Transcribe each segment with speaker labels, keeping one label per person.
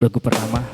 Speaker 1: Lagu pertama.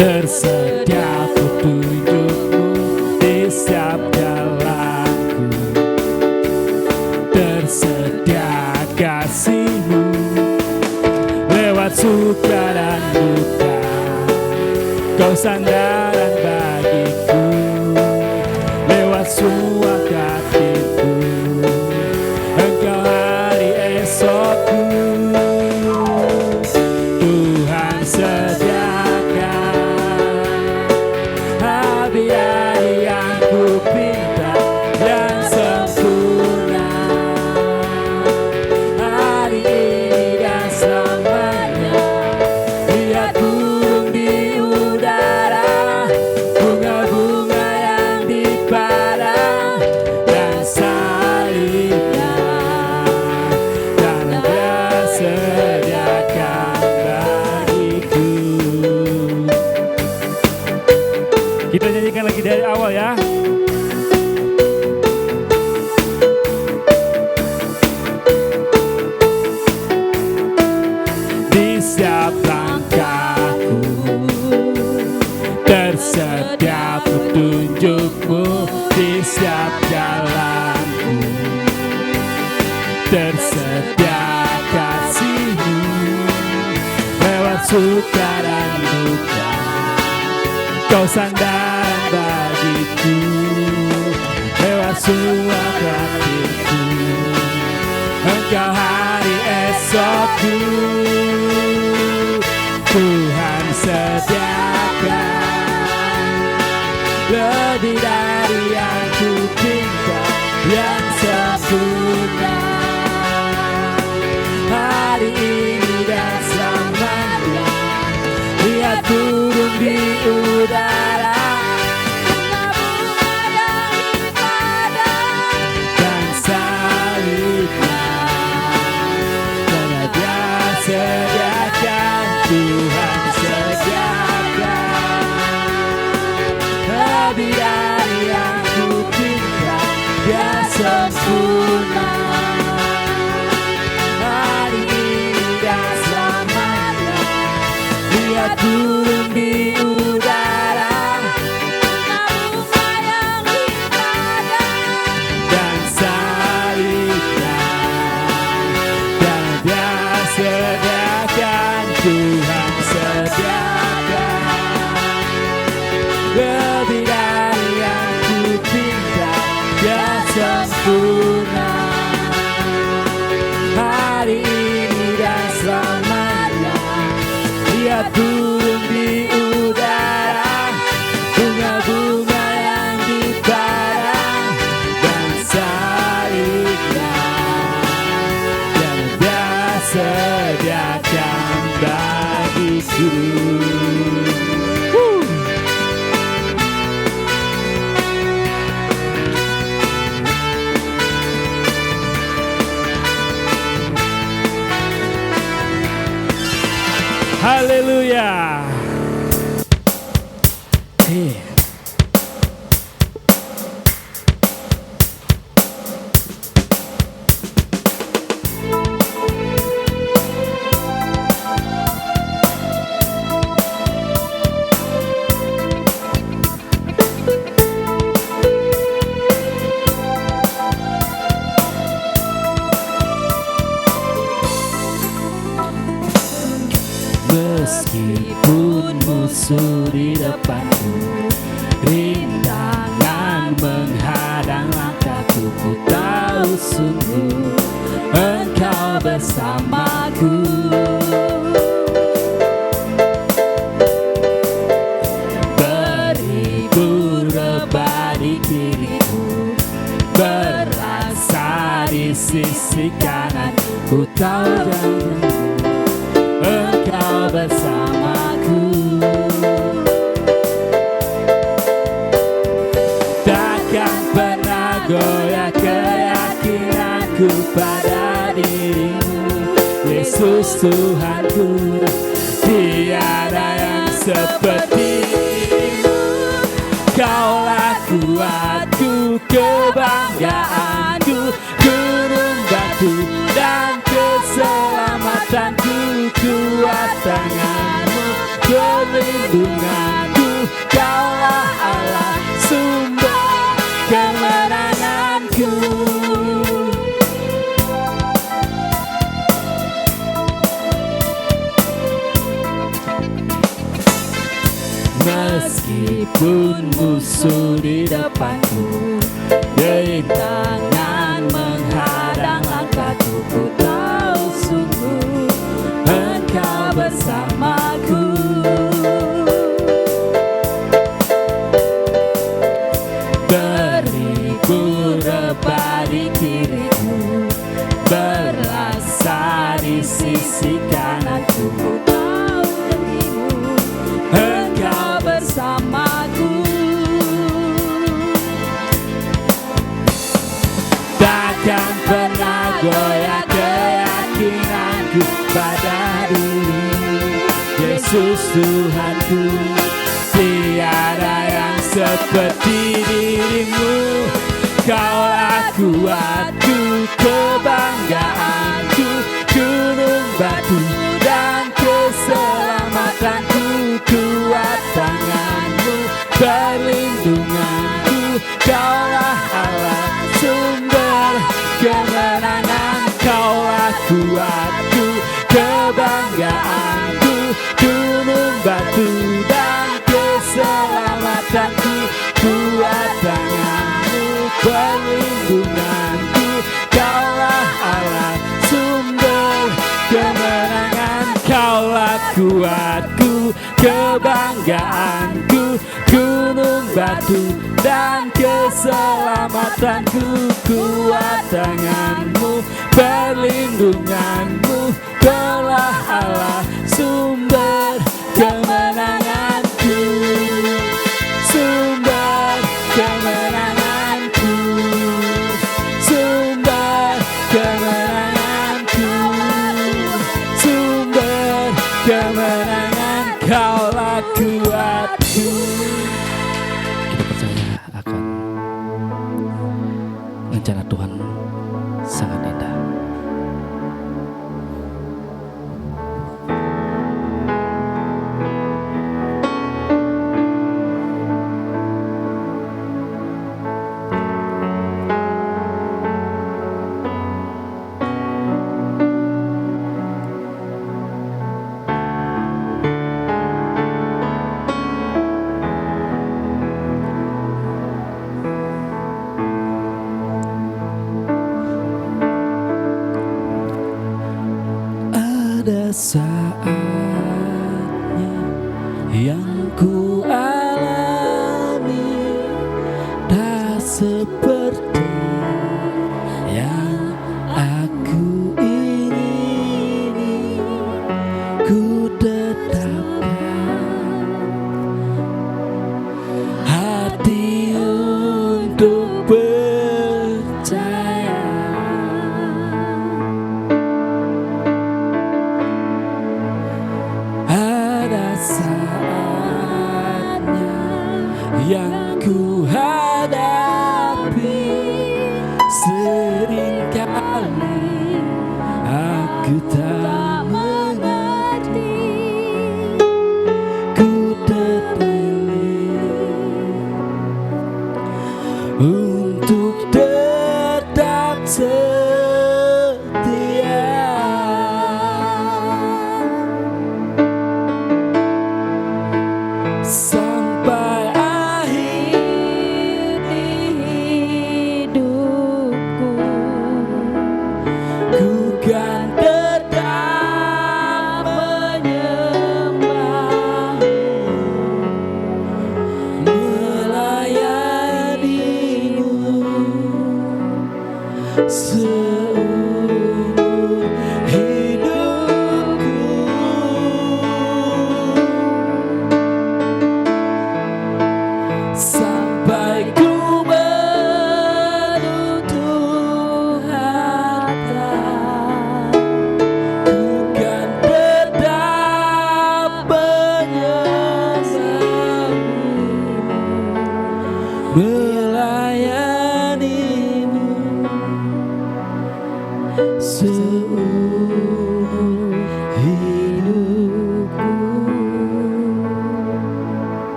Speaker 1: Tersedia petunjukmu di setiap jalanku, tersedia kasihmu lewat suka dan duka. Kau sandaran bagiku lewat semua hatiku. Engkau hari esokku, Tuhan sedia hari yang ku pinta yang sempurna, hari ini dan selamanya. Lihat burung di udara, bunga-bunga yang di padang, dan salibnya dan Dia sediakan bagiku. Kita nyanyikan lagi dari awal ya. Di setiap langkahku tersedia petunjukmu, di setiap jalanku tersedia kasihmu lewat suka dan duka. Kau sandaran bagiku lewat semua hatiku. Engkau hari esokku, Tuhan sediakan lebih dari yang ku pinta yang sempurna, hari ini dan selamanya. Lihat turun di udara, bunga-bunga yang di padang, dan salibnya karena Dia sediakan. Tuhan sediakan lebih dari yang ku pinta yang sempurna, hari ini dan selamanya. Lihat turun di udara, bunga-bunga yang di padang, dan salibnya dan Dia sediakan. Tuhan sediakan lebih dari yang ku pinta yang sempurna, hari ini dan selamanya. Lihat turun di udara, bunga-bunga yang di padang, dan salibnya dan Dia sediakan bagiku. Haleluya. Meskipun musuh di depanku, rintangan menghadang langkahku, ku tahu sungguh Engkau bersamaku. Beribu rebah di kiriku, berasa di sisi kanan, ku tahu jangan Yesus Tuhanku, tiada yang seperti-Mu. Kaulah kuatku, kebanggaanku, gunung batu dan keselamatanku. Kuat tangan-Mu, perlindunganku, Kaulah Allah, sumber kemenanganku. Meskipun musuh di depanku, rintangan menghadang langkahku, ku tahu sungguh Engkau bersamaku. Beriku rebah di kiriku, berlasa di sisi kananku, ku tahu dirimu Engkau bersamaku. Takkan pernah goyah keyakinanku pada diri-Mu, Yesus Tuhanku, tiada yang seperti diri-Mu. Kaulah kuatku, kebanggaanku, gunung batu dan keselamatanku. Kuat tangan-Mu, perlindunganku, Kaulah Allah, sumber kemenangan. Kaulah kuatku, kebanggaanku, gunung batu dan keselamatanku. Kuat tangan-Mu, perlindunganku, Kaulah Allah, sumber kemenangan. Kaulah kuatku, kebanggaanku, gunung batu dan keselamatanku. Kuat tangan-Mu, perlindungan-Mu, Kaulah Allah, sumber kemenanganku. Sumber kemenanganku, sumber kemenanganku, sumber kemenangan. Kaulah kuatku. Kita percaya akan rencana Tuhan sangat indah. Ada saatnya yang ku alami, tak seperti yang aku ingini. Ku tetapkan hati untuk percaya. Ada saatnya yang ku hadapi, seringkali aku tak mengerti. Ku terpilih untuk tetap setia sampai akhir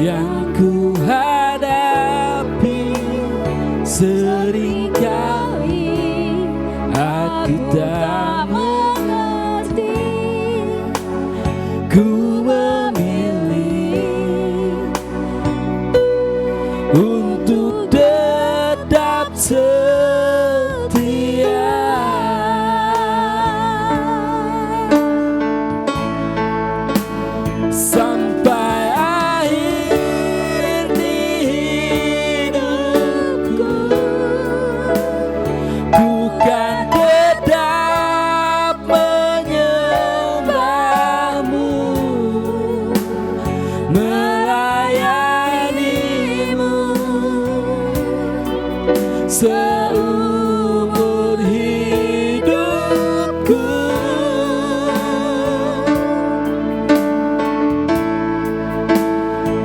Speaker 1: yang ku hadapi. Seringkali aku tak mengerti, ku memilih untuk tetap setia. Sampai akhir di hidupku, ku kan tetap menyembahmu, melayanimu seumur hidupku.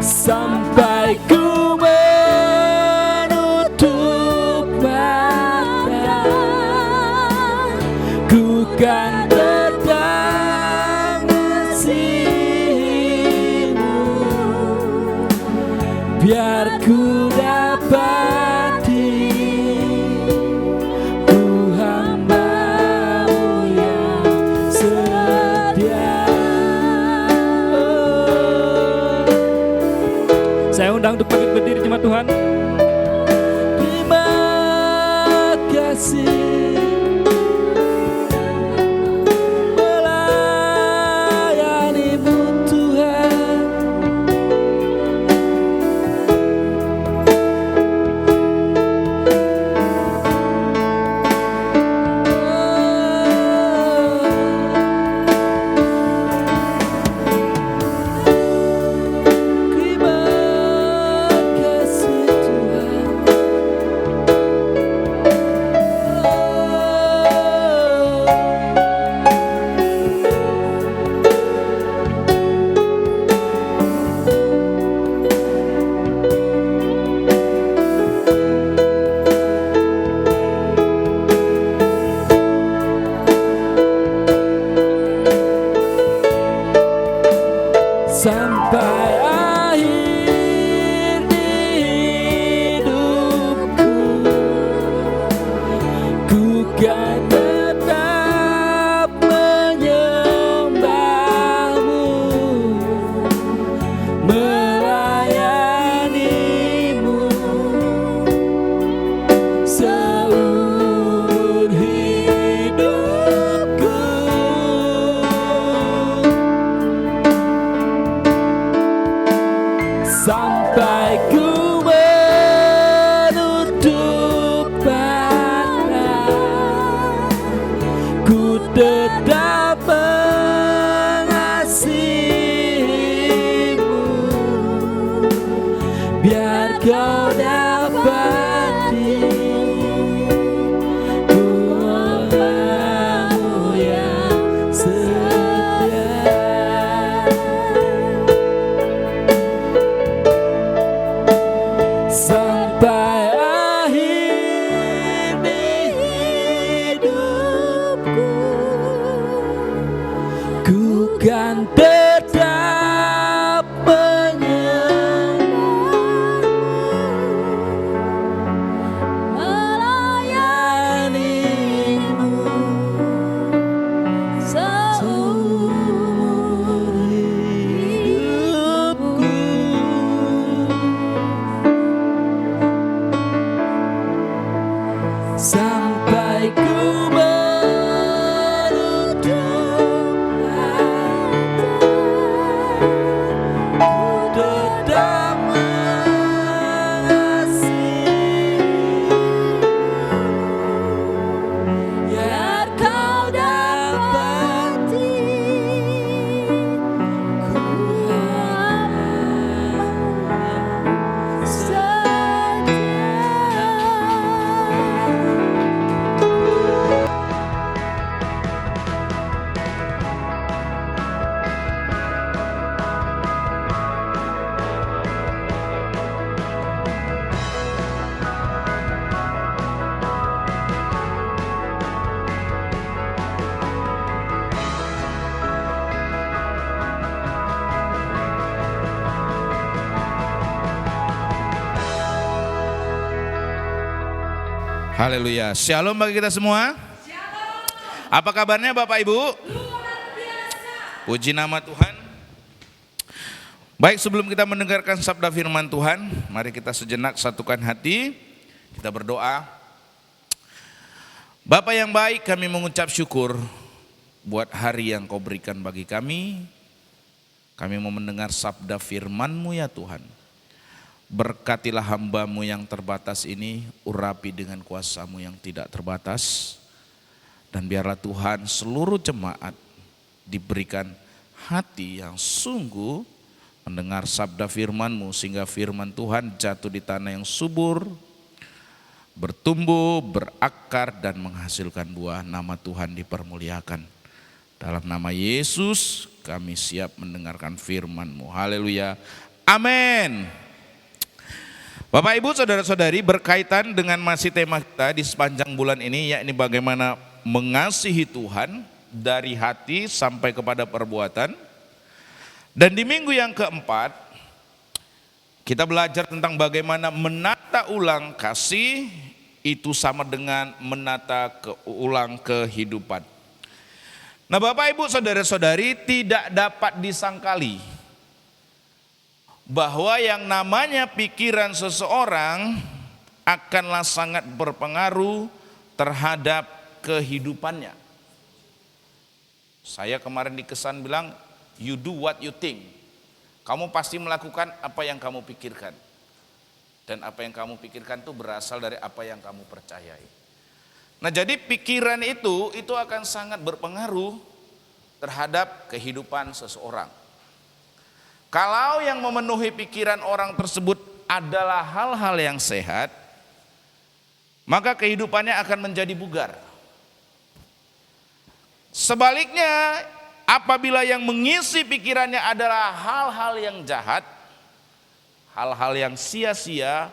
Speaker 1: Sampai ku menutup mata, ku kan tetap mengasihimu, biar ku dapati ku hamba-Mu yang setia. Saya undang untuk bangkit berdiri jemaat Tuhan. Terima kasih melayanimu Tuhan. Sampai akhir di hidupku, ku kan tetap menyembahmu, melayanimu seumur hidupku. Sampai ku menutup mata, ku tetap mengasihimu, biar kau dapati ku hamba-Mu yang setia. Sampai akhir di hidupku, ku kan tetap menyembahmu,
Speaker 2: Haleluya. Shalom bagi kita semua. Apa kabarnya Bapak Ibu? Puji nama Tuhan. Baik, sebelum kita mendengarkan sabda firman Tuhan, mari kita sejenak satukan hati, kita berdoa. Bapa yang baik, kami mengucap syukur buat hari yang Kau berikan bagi kami. Kami mau mendengar sabda firman-Mu ya Tuhan. Berkatilah hamba-Mu yang terbatas ini, urapi dengan kuasa-Mu yang tidak terbatas. Dan biarlah Tuhan seluruh jemaat diberikan hati yang sungguh mendengar sabda firman-Mu, sehingga firman Tuhan jatuh di tanah yang subur, bertumbuh, berakar dan menghasilkan buah. Nama Tuhan dipermuliakan. Dalam nama Yesus kami siap mendengarkan firman-Mu. Haleluya. Amin. Bapak Ibu saudara-saudari, berkaitan dengan masih tema kita di sepanjang bulan ini, yakni bagaimana mengasihi Tuhan dari hati sampai kepada perbuatan. Dan di minggu yang keempat kita belajar tentang bagaimana menata ulang kasih itu sama dengan menata ulang kehidupan. Nah Bapak Ibu saudara-saudari, tidak dapat disangkali bahwa yang namanya pikiran seseorang akanlah sangat berpengaruh terhadap kehidupannya. Saya kemarin dikesan bilang, you do what you think. Kamu pasti melakukan apa yang kamu pikirkan. Dan apa yang kamu pikirkan itu berasal dari apa yang kamu percayai. Nah jadi pikiran itu akan sangat berpengaruh terhadap kehidupan seseorang. Kalau yang memenuhi pikiran orang tersebut adalah hal-hal yang sehat, maka kehidupannya akan menjadi bugar. Sebaliknya, apabila yang mengisi pikirannya adalah hal-hal yang jahat, hal-hal yang sia-sia,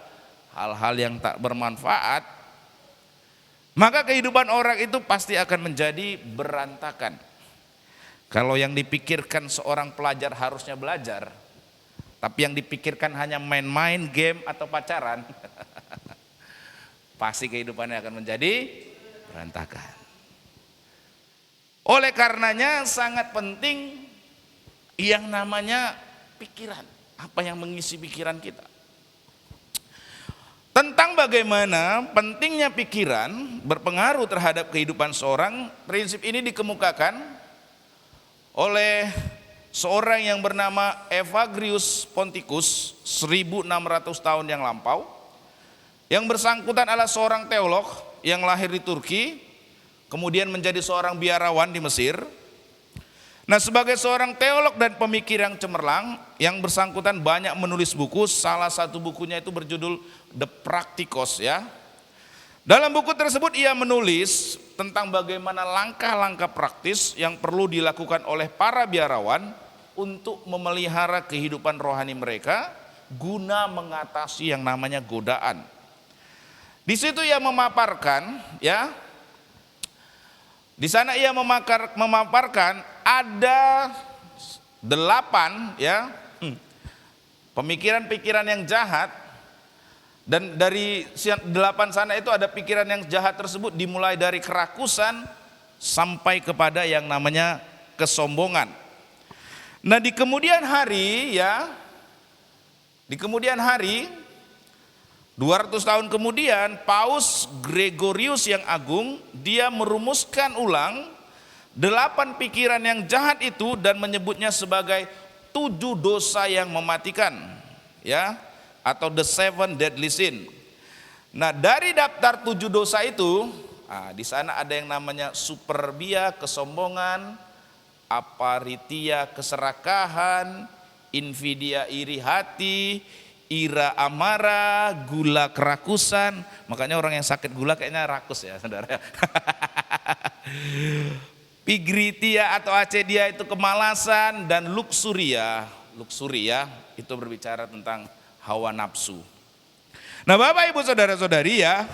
Speaker 2: hal-hal yang tak bermanfaat, maka kehidupan orang itu pasti akan menjadi berantakan. Kalau yang dipikirkan seorang pelajar harusnya belajar, tapi yang dipikirkan hanya main-main, game atau pacaran, pasti kehidupannya akan menjadi berantakan. Oleh karenanya sangat penting yang namanya pikiran, apa yang mengisi pikiran kita. Tentang bagaimana pentingnya pikiran berpengaruh terhadap kehidupan seorang, prinsip ini dikemukakan oleh seorang yang bernama Evagrius Ponticus 1600 tahun yang lampau. Yang bersangkutan adalah seorang teolog yang lahir di Turki, kemudian menjadi seorang biarawan di Mesir. Nah sebagai seorang teolog dan pemikir yang cemerlang, yang bersangkutan banyak menulis buku. Salah satu bukunya itu berjudul The Practicos ya. Dalam buku tersebut ia menulis tentang bagaimana langkah-langkah praktis yang perlu dilakukan oleh para biarawan untuk memelihara kehidupan rohani mereka guna mengatasi yang namanya godaan. Di situ ia memaparkan ya, di sana ia memaparkan ada 8 ya pemikiran-pikiran yang jahat. Dan dari 8 sana itu ada pikiran yang jahat tersebut dimulai dari kerakusan sampai kepada yang namanya kesombongan. Nah di kemudian hari ya, di kemudian hari 200 tahun kemudian Paus Gregorius yang agung dia merumuskan ulang 8 pikiran yang jahat itu dan menyebutnya sebagai 7 dosa yang mematikan ya, atau the 7 deadly sin. Nah dari daftar 7 dosa itu, di sana ada yang namanya superbia, kesombongan, aparitia, keserakahan, invidia, iri hati, ira, amarah, gula, kerakusan. Makanya orang yang sakit gula kayaknya rakus ya saudara. Pigritia atau acedia itu kemalasan, dan luxuria itu berbicara tentang hawa nafsu. Nah Bapak Ibu saudara-saudari ya,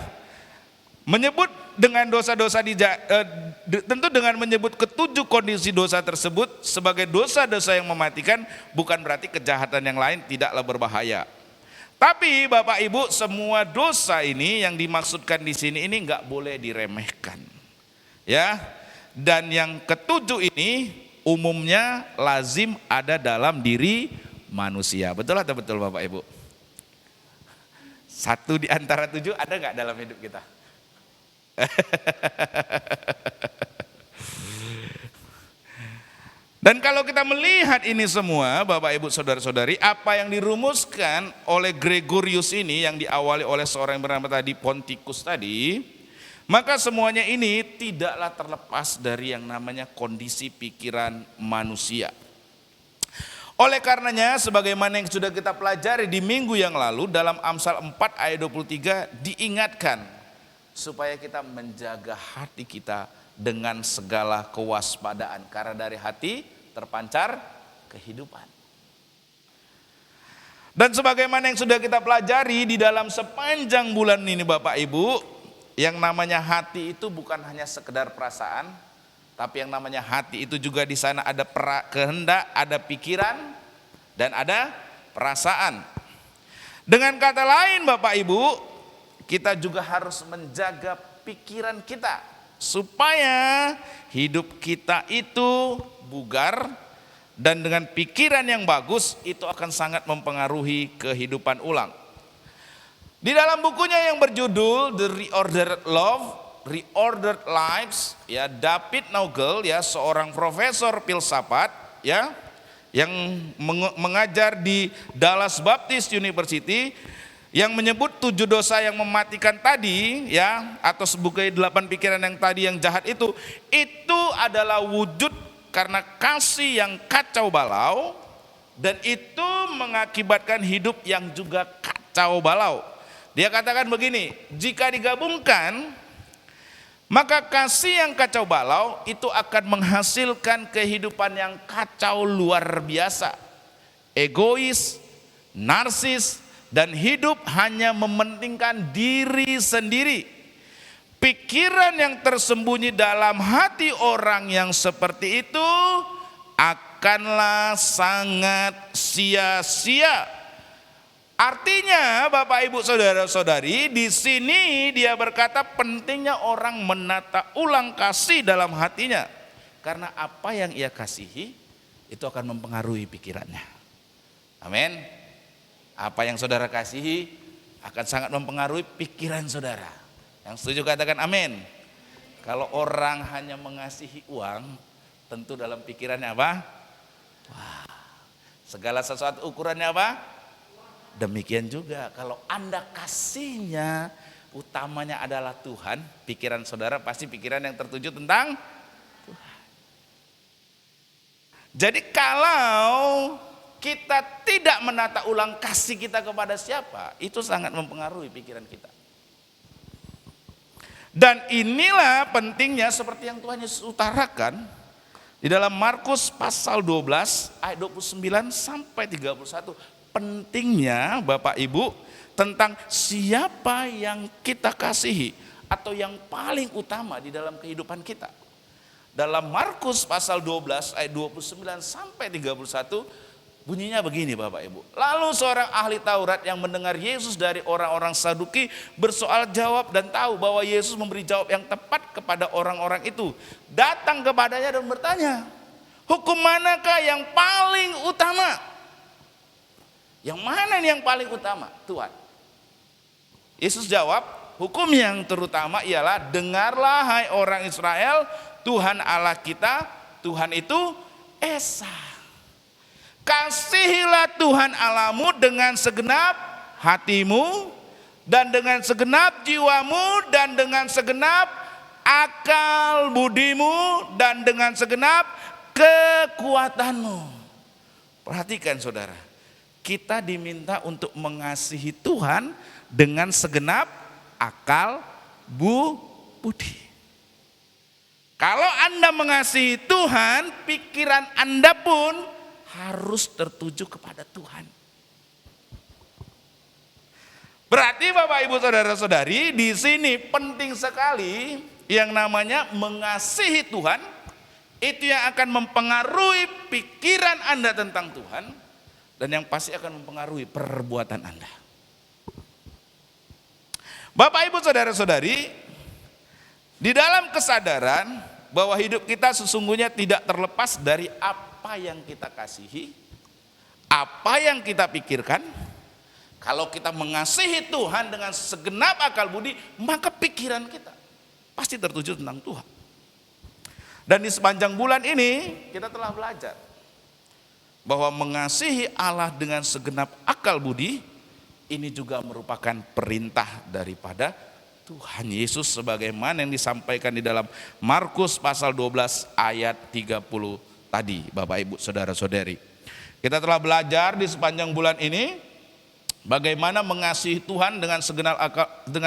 Speaker 2: menyebut dengan dosa-dosa tentu dengan menyebut ketujuh kondisi dosa tersebut sebagai dosa-dosa yang mematikan bukan berarti kejahatan yang lain tidaklah berbahaya. Tapi Bapak Ibu, semua dosa ini yang dimaksudkan di sini ini nggak boleh diremehkan. Ya. Dan yang ketujuh ini umumnya lazim ada dalam diri manusia. Betul atau betul Bapak Ibu? Satu di antara tujuh ada nggak dalam hidup kita? Dan kalau kita melihat ini semua Bapak Ibu Saudara-saudari, apa yang dirumuskan oleh Gregorius ini yang diawali oleh seorang yang bernama tadi Ponticus tadi, maka semuanya ini tidaklah terlepas dari yang namanya kondisi pikiran manusia. Oleh karenanya sebagaimana yang sudah kita pelajari di minggu yang lalu dalam Amsal 4 ayat 23 diingatkan supaya kita menjaga hati kita dengan segala kewaspadaan, karena dari hati terpancar kehidupan. Dan sebagaimana yang sudah kita pelajari di dalam sepanjang bulan ini Bapak Ibu, yang namanya hati itu bukan hanya sekedar perasaan, tapi yang namanya hati itu juga di sana ada kehendak, ada pikiran, dan ada perasaan. Dengan kata lain Bapak Ibu, kita juga harus menjaga pikiran kita supaya hidup kita itu bugar, dan dengan pikiran yang bagus itu akan sangat mempengaruhi kehidupan ulang. Di dalam bukunya yang berjudul The Reordered Love, Reordered Lives, ya, David Naugel, ya, seorang profesor filsafat, ya, yang mengajar di Dallas Baptist University, yang menyebut 7 dosa yang mematikan tadi, ya, atau sebagai 8 pikiran yang tadi yang jahat itu adalah wujud karena kasih yang kacau balau, dan itu mengakibatkan hidup yang juga kacau balau. Dia katakan begini, jika digabungkan maka kasih yang kacau balau itu akan menghasilkan kehidupan yang kacau luar biasa, egois, narsis, dan hidup hanya mementingkan diri sendiri. Pikiran yang tersembunyi dalam hati orang yang seperti itu akanlah sangat sia-sia. Artinya Bapak Ibu Saudara-saudari, di sini dia berkata pentingnya orang menata ulang kasih dalam hatinya. Karena apa yang ia kasihi itu akan mempengaruhi pikirannya. Amin. Apa yang saudara kasihi akan sangat mempengaruhi pikiran saudara. Yang setuju katakan amin. Kalau orang hanya mengasihi uang, tentu dalam pikirannya apa? Wah, segala sesuatu ukurannya apa? Demikian juga kalau Anda kasihnya utamanya adalah Tuhan, pikiran saudara pasti pikiran yang tertuju tentang Tuhan. Jadi kalau kita tidak menata ulang kasih kita kepada siapa, itu sangat mempengaruhi pikiran kita. Dan inilah pentingnya seperti yang Tuhan Yesus utarakan di dalam Markus pasal 12 ayat 29 sampai 31. Pentingnya Bapak Ibu tentang siapa yang kita kasihi atau yang paling utama di dalam kehidupan kita. Dalam Markus pasal 12 ayat 29 sampai 31 bunyinya begini Bapak Ibu. Lalu seorang ahli Taurat yang mendengar Yesus dari orang-orang Saduki bersoal jawab dan tahu bahwa Yesus memberi jawab yang tepat kepada orang-orang itu, datang kepadanya dan bertanya, hukum manakah yang paling utama? Yang mana nih yang paling utama Tuhan? Yesus jawab, hukum yang terutama ialah dengarlah hai orang Israel, Tuhan Allah kita, Tuhan itu Esa. Kasihilah Tuhan Allahmu dengan segenap hatimu, dan dengan segenap jiwamu, dan dengan segenap akal budimu, dan dengan segenap kekuatanmu. Perhatikan saudara, kita diminta untuk mengasihi Tuhan dengan segenap akal budi. Kalau Anda mengasihi Tuhan, pikiran Anda pun harus tertuju kepada Tuhan. Berarti Bapak Ibu Saudara-saudari, di sini penting sekali yang namanya mengasihi Tuhan. Itu yang akan mempengaruhi pikiran Anda tentang Tuhan, dan yang pasti akan mempengaruhi perbuatan Anda. Bapak Ibu Saudara-saudari, di dalam kesadaran bahwa hidup kita sesungguhnya tidak terlepas dari apa yang kita kasihi, apa yang kita pikirkan. Kalau kita mengasihi Tuhan dengan segenap akal budi, maka pikiran kita pasti tertuju tentang Tuhan. Dan di sepanjang bulan ini kita telah belajar bahwa mengasihi Allah dengan segenap akal budi ini juga merupakan perintah daripada Tuhan Yesus sebagaimana yang disampaikan di dalam Markus pasal 12 ayat 30 tadi, Bapak Ibu Saudara-saudari. Kita telah belajar di sepanjang bulan ini bagaimana mengasihi Tuhan dengan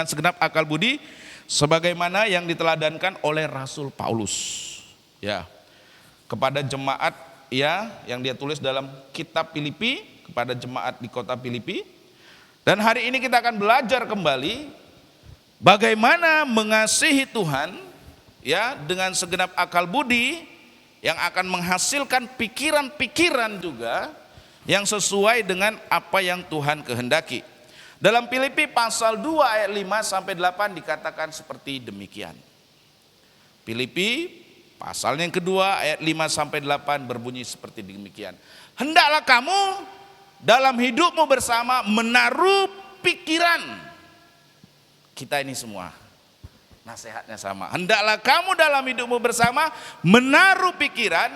Speaker 2: segenap akal budi sebagaimana yang diteladankan oleh Rasul Paulus. Ya. Kepada jemaat ya yang dia tulis dalam kitab Filipi, kepada jemaat di kota Filipi. Dan hari ini kita akan belajar kembali bagaimana mengasihi Tuhan ya dengan segenap akal budi yang akan menghasilkan pikiran-pikiran juga yang sesuai dengan apa yang Tuhan kehendaki. Dalam Filipi pasal 2 ayat 5 sampai 8 dikatakan seperti demikian. Filipi pasal yang kedua ayat 5 sampai 8 berbunyi seperti demikian. Hendaklah kamu dalam hidupmu bersama menaruh pikiran. Kita ini semua nasihatnya sama. Hendaklah kamu dalam hidupmu bersama menaruh pikiran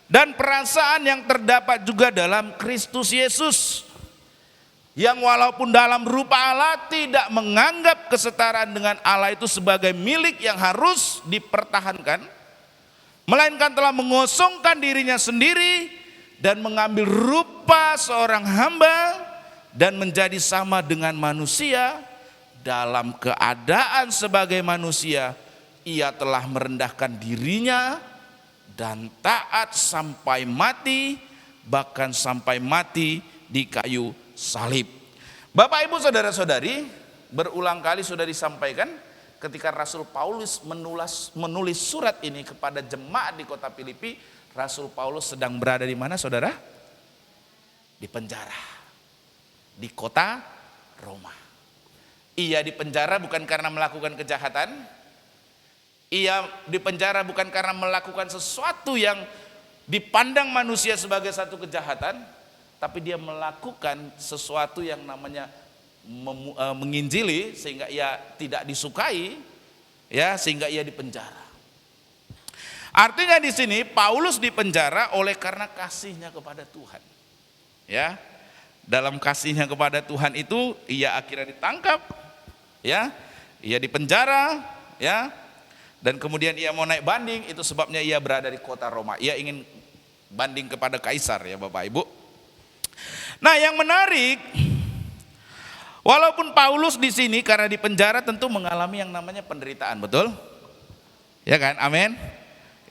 Speaker 2: dan perasaan yang terdapat juga dalam Kristus Yesus, yang walaupun dalam rupa Allah tidak menganggap kesetaraan dengan Allah itu sebagai milik yang harus dipertahankan, melainkan telah mengosongkan dirinya sendiri dan mengambil rupa seorang hamba dan menjadi sama dengan manusia. Dalam keadaan sebagai manusia, ia telah merendahkan dirinya dan taat sampai mati, bahkan sampai mati di kayu salib. Bapak Ibu Saudara-saudari, berulang kali sudah disampaikan ketika Rasul Paulus menulis surat ini kepada jemaat di kota Filipi. Rasul Paulus sedang berada di mana, saudara? Di penjara, di kota Roma. Ia dipenjara bukan karena melakukan kejahatan. Ia dipenjara bukan karena melakukan sesuatu yang dipandang manusia sebagai satu kejahatan, tapi dia melakukan sesuatu yang namanya menginjili sehingga ia tidak disukai, ya, sehingga ia dipenjara. Artinya di sini Paulus dipenjara oleh karena kasihnya kepada Tuhan. Ya. Dalam kasihnya kepada Tuhan itu ia akhirnya ditangkap, ya. Ia dipenjara, ya. Dan kemudian ia mau naik banding, itu sebabnya ia berada di kota Roma. Ia ingin banding kepada kaisar, ya Bapak Ibu. Nah, yang menarik, walaupun Paulus di sini karena dipenjara tentu mengalami yang namanya penderitaan, betul? Ya kan? Amin.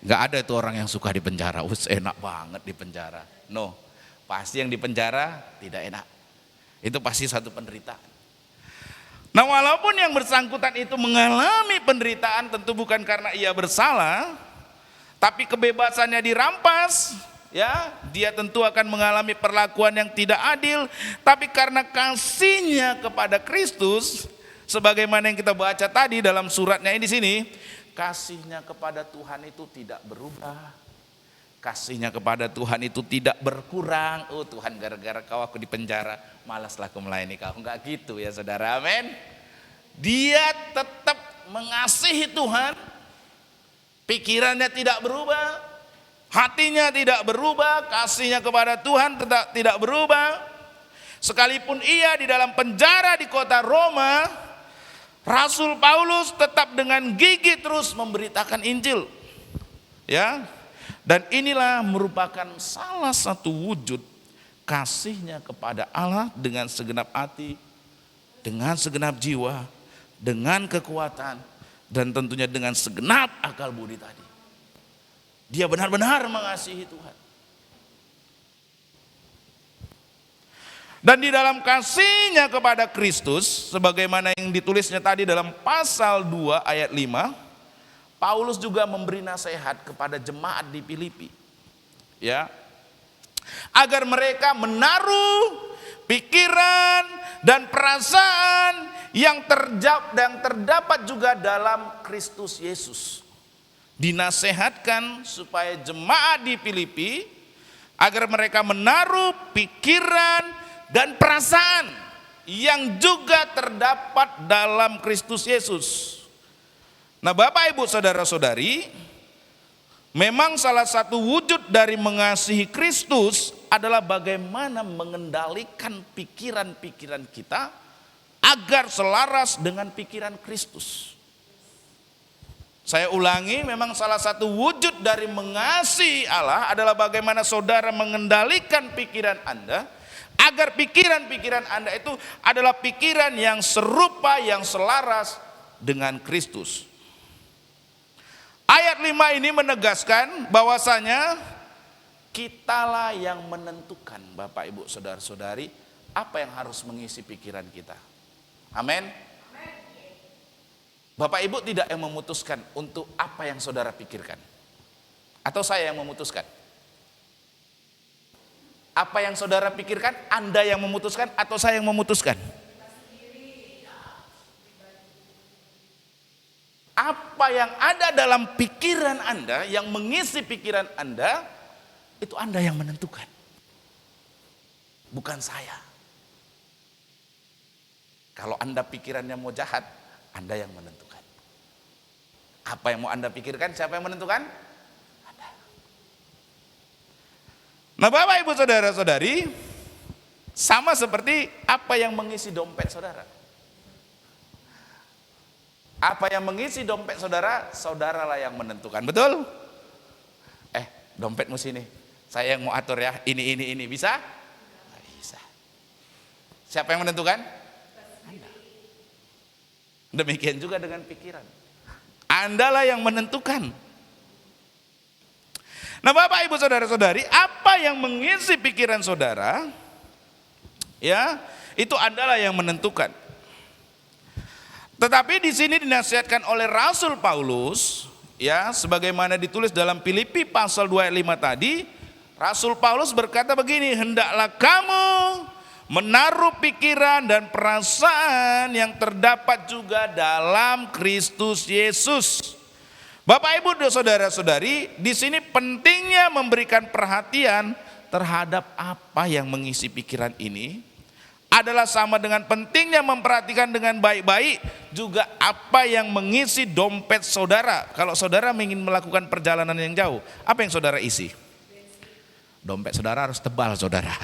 Speaker 2: Gak ada itu orang yang suka di penjara, enak banget di penjara. No, pasti yang di penjara tidak enak. Itu pasti satu penderitaan. Nah, walaupun yang bersangkutan itu mengalami penderitaan tentu bukan karena ia bersalah, tapi kebebasannya dirampas, ya, dia tentu akan mengalami perlakuan yang tidak adil, tapi karena kasihnya kepada Kristus, sebagaimana yang kita baca tadi dalam suratnya ini di sini, kasihnya kepada Tuhan itu tidak berubah. Kasihnya kepada Tuhan itu tidak berkurang. Oh Tuhan, gara-gara kau aku di penjara, malaslah aku melayani kau. Enggak gitu ya saudara, amin. Dia tetap mengasihi Tuhan. Pikirannya tidak berubah, hatinya tidak berubah, kasihnya kepada Tuhan tetap tidak berubah. Sekalipun ia di dalam penjara di kota Roma, Rasul Paulus tetap dengan gigih terus memberitakan Injil. Ya. Dan inilah merupakan salah satu wujud kasihnya kepada Allah dengan segenap hati, dengan segenap jiwa, dengan kekuatan, dan tentunya dengan segenap akal budi tadi. Dia benar-benar mengasihi Tuhan. Dan di dalam kasihnya kepada Kristus, sebagaimana yang ditulisnya tadi dalam pasal 2 ayat 5, Paulus juga memberi nasihat kepada jemaat di Filipi, ya, agar mereka menaruh pikiran dan perasaan yang terdapat juga dalam Kristus Yesus. Dinasehatkan supaya jemaat di Filipi agar mereka menaruh pikiran dan perasaan yang juga terdapat dalam Kristus Yesus. Nah, Bapak Ibu saudara-saudari, memang salah satu wujud dari mengasihi Kristus adalah bagaimana mengendalikan pikiran-pikiran kita agar selaras dengan pikiran Kristus. Saya ulangi, memang salah satu wujud dari mengasihi Allah adalah bagaimana saudara mengendalikan pikiran Anda agar pikiran-pikiran Anda itu adalah pikiran yang serupa, yang selaras dengan Kristus. Ayat 5 ini menegaskan bahwasanya kitalah yang menentukan, Bapak Ibu saudara-saudari, apa yang harus mengisi pikiran kita. Amin. Bapak Ibu tidak yang memutuskan untuk apa yang saudara pikirkan. Atau saya yang memutuskan. Apa yang saudara pikirkan, Anda yang memutuskan atau saya yang memutuskan? Apa yang ada dalam pikiran Anda, yang mengisi pikiran Anda, itu Anda yang menentukan. Bukan saya. Kalau Anda pikirannya mau jahat, Anda yang menentukan. Apa yang mau Anda pikirkan, siapa yang menentukan? Anda. Nah, Bapak Ibu saudara-saudari, sama seperti apa yang mengisi dompet saudara. Apa yang mengisi dompet saudara, saudaralah yang menentukan, betul? Dompetmu sini, saya yang mau atur ya, ini, bisa? Nggak bisa. Siapa yang menentukan? Anda. Demikian juga dengan pikiran. Andalah yang menentukan. Nah, Bapak Ibu saudara-saudari, apa yang mengisi pikiran saudara, ya, itu Andalah yang menentukan. Tetapi di sini dinasihatkan oleh Rasul Paulus, ya, sebagaimana ditulis dalam Filipi pasal 2 ayat 5 tadi, Rasul Paulus berkata begini, hendaklah kamu menaruh pikiran dan perasaan yang terdapat juga dalam Kristus Yesus. Bapak Ibu saudara-saudari, di sini pentingnya memberikan perhatian terhadap apa yang mengisi pikiran ini adalah sama dengan pentingnya memperhatikan dengan baik-baik juga apa yang mengisi dompet saudara. Kalau saudara ingin melakukan perjalanan yang jauh, apa yang saudara isi? Dompet saudara harus tebal, saudara.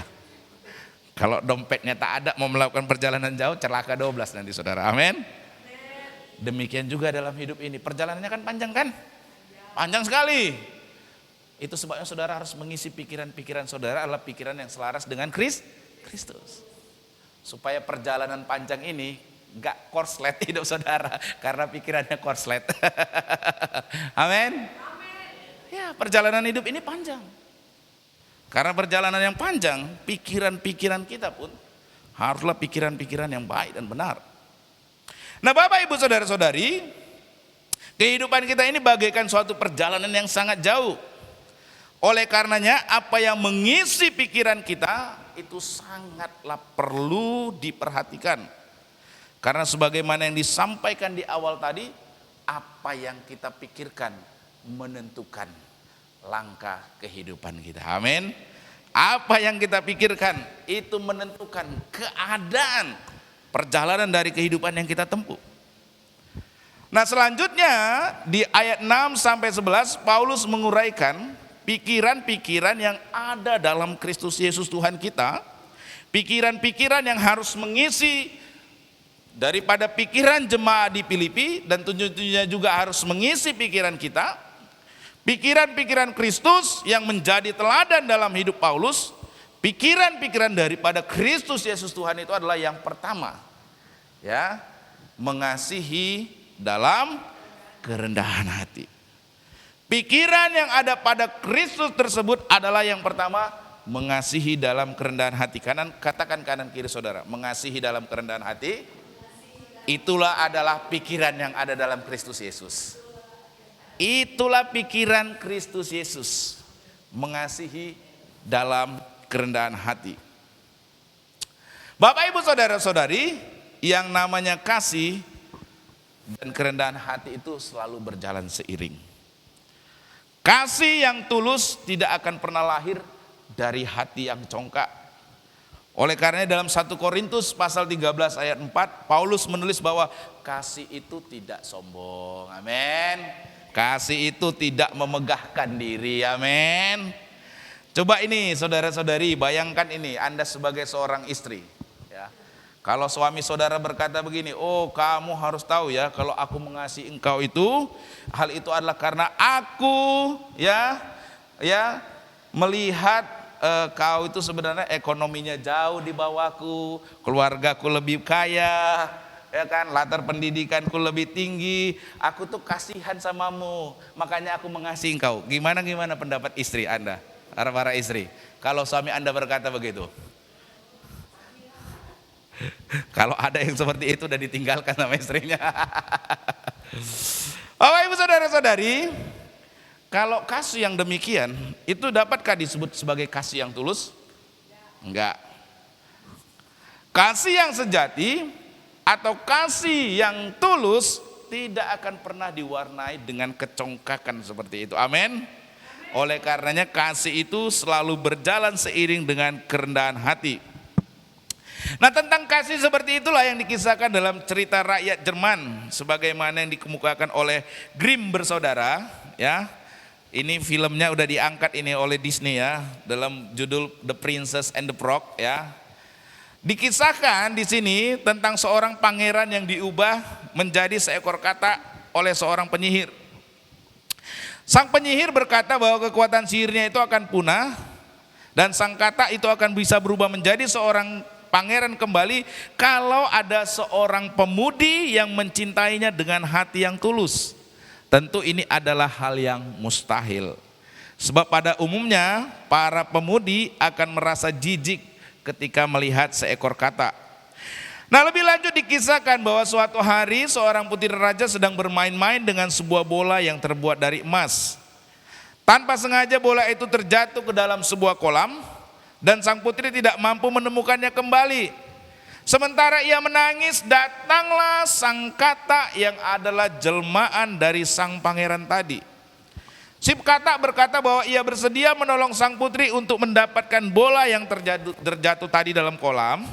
Speaker 2: Kalau dompetnya tak ada, mau melakukan perjalanan jauh, celaka 12 nanti saudara. Amin. Demikian juga dalam hidup ini, perjalanannya kan panjang kan? Panjang sekali. Itu sebabnya saudara harus mengisi pikiran-pikiran saudara adalah pikiran yang selaras dengan Kristus. Supaya perjalanan panjang ini gak korslet hidup saudara, karena pikirannya korslet. Amin. Ya, perjalanan hidup ini panjang. Karena perjalanan yang panjang, pikiran-pikiran kita pun haruslah pikiran-pikiran yang baik dan benar. Nah, Bapak Ibu saudara-saudari, kehidupan kita ini bagaikan suatu perjalanan yang sangat jauh. Oleh karenanya, apa yang mengisi pikiran kita itu sangatlah perlu diperhatikan. Karena sebagaimana yang disampaikan di awal tadi, apa yang kita pikirkan menentukan langkah kehidupan kita. Amin. Apa yang kita pikirkan itu menentukan keadaan perjalanan dari kehidupan yang kita tempuh. Nah, selanjutnya di ayat 6 sampai 11 Paulus menguraikan pikiran-pikiran yang ada dalam Kristus Yesus Tuhan kita. Pikiran-pikiran yang harus mengisi daripada pikiran jemaat di Filipi dan tentunya juga harus mengisi pikiran kita. Pikiran-pikiran Kristus yang menjadi teladan dalam hidup Paulus, pikiran-pikiran daripada Kristus Yesus Tuhan itu adalah yang pertama, ya, mengasihi dalam kerendahan hati. Pikiran yang ada pada Kristus tersebut adalah yang pertama, mengasihi dalam kerendahan hati. Katakan kanan kiri saudara, mengasihi dalam kerendahan hati. Itulah adalah pikiran yang ada dalam Kristus Yesus. Itulah pikiran Kristus Yesus, mengasihi dalam kerendahan hati. Bapak Ibu saudara-saudari, yang namanya kasih dan kerendahan hati itu selalu berjalan seiring. Kasih yang tulus tidak akan pernah lahir dari hati yang congkak. Oleh karenanya dalam 1 Korintus pasal 13 ayat 4, Paulus menulis bahwa kasih itu tidak sombong. Amin. Kasih itu tidak memegahkan diri. Amin. Coba ini saudara-saudari, bayangkan ini, Anda sebagai seorang istri. Ya. Kalau suami saudara berkata begini, oh kamu harus tahu ya, kalau aku mengasihi engkau itu, hal itu adalah karena aku melihat kau itu sebenarnya ekonominya jauh di bawahku, keluargaku lebih kaya, ya kan, latar pendidikanku lebih tinggi, aku tuh kasihan samamu, makanya aku mengasihi engkau. Gimana pendapat istri Anda? Para istri, kalau suami Anda berkata begitu, kalau ada yang seperti itu udah ditinggalkan sama istrinya. Bapak Ibu saudara-saudari, kalau kasih yang demikian itu dapatkah disebut sebagai kasih yang tulus? Enggak. Kasih yang sejati atau kasih yang tulus tidak akan pernah diwarnai dengan kecongkakan seperti itu. Amin. Oleh karenanya kasih itu selalu berjalan seiring dengan kerendahan hati. Nah, tentang kasih seperti itulah yang dikisahkan dalam cerita rakyat Jerman sebagaimana yang dikemukakan oleh Grimm bersaudara, ya. Ini filmnya udah diangkat ini oleh Disney ya, dalam judul The Princess and the Frog ya. Dikisahkan di sini tentang seorang pangeran yang diubah menjadi seekor katak oleh seorang penyihir. Sang penyihir berkata bahwa kekuatan sihirnya itu akan punah dan sang katak itu akan bisa berubah menjadi seorang pangeran kembali kalau ada seorang pemudi yang mencintainya dengan hati yang tulus. Tentu ini adalah hal yang mustahil. Sebab pada umumnya para pemudi akan merasa jijik ketika melihat seekor katak. Nah, lebih lanjut dikisahkan bahwa suatu hari seorang putri raja sedang bermain-main dengan sebuah bola yang terbuat dari emas. Tanpa sengaja bola itu terjatuh ke dalam sebuah kolam dan sang putri tidak mampu menemukannya kembali. Sementara ia menangis, datanglah sang katak yang adalah jelmaan dari sang pangeran tadi. Si katak berkata bahwa ia bersedia menolong sang putri untuk mendapatkan bola yang terjatuh tadi dalam kolam,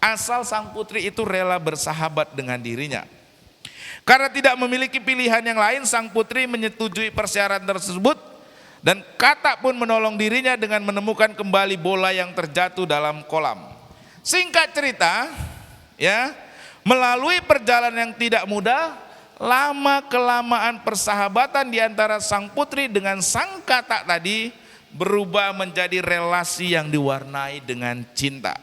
Speaker 2: asal sang putri itu rela bersahabat dengan dirinya. Karena tidak memiliki pilihan yang lain, sang putri menyetujui persyaratan tersebut dan katak pun menolong dirinya dengan menemukan kembali bola yang terjatuh dalam kolam. Singkat cerita, ya, melalui perjalanan yang tidak mudah, lama kelamaan persahabatan di antara sang putri dengan sang katak tadi berubah menjadi relasi yang diwarnai dengan cinta.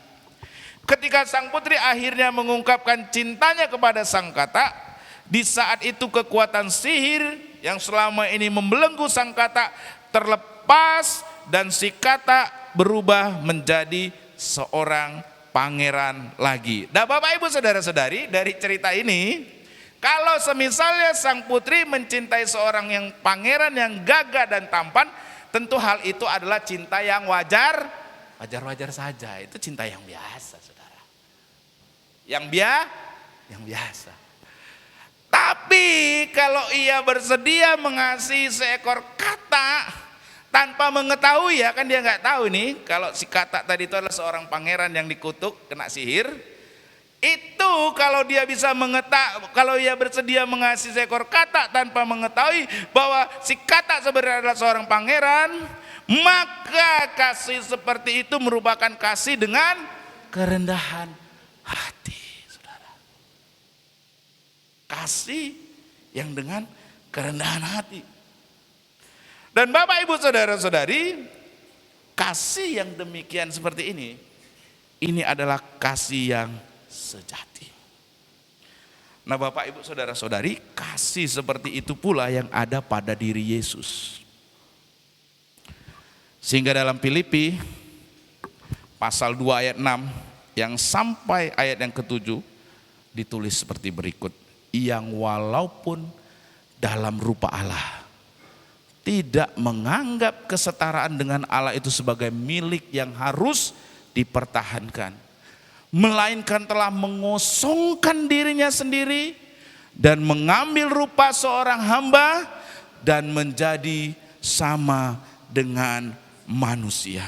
Speaker 2: Ketika sang putri akhirnya mengungkapkan cintanya kepada sang katak, di saat itu kekuatan sihir yang selama ini membelenggu sang katak terlepas dan si katak berubah menjadi seorang pangeran lagi. Nah, Bapak Ibu saudara-saudari, dari cerita ini, kalau semisalnya sang putri mencintai seorang yang pangeran yang gagah dan tampan, tentu hal itu adalah cinta yang wajar saja. Itu cinta yang biasa, saudara. Yang biasa. Tapi kalau ia bersedia mengasihi seekor katak tanpa mengetahui, ya kan dia nggak tahu nih kalau si katak tadi itu adalah seorang pangeran yang dikutuk kena sihir. Itu kalau dia bisa kalau ia bersedia mengasihi seekor katak tanpa mengetahui bahwa si katak sebenarnya adalah seorang pangeran, maka kasih seperti itu merupakan kasih dengan kerendahan hati, saudara. Kasih yang dengan kerendahan hati. Dan Bapak Ibu saudara-saudari, kasih yang demikian seperti ini adalah kasih yang sejati. Nah, Bapak Ibu saudara-saudari, kasih seperti itu pula yang ada pada diri Yesus. Sehingga dalam Filipi pasal 2 ayat 6 yang sampai ayat yang ke-7 ditulis seperti berikut. Yang walaupun dalam rupa Allah tidak menganggap kesetaraan dengan Allah itu sebagai milik yang harus dipertahankan, melainkan telah mengosongkan dirinya sendiri dan mengambil rupa seorang hamba dan menjadi sama dengan manusia.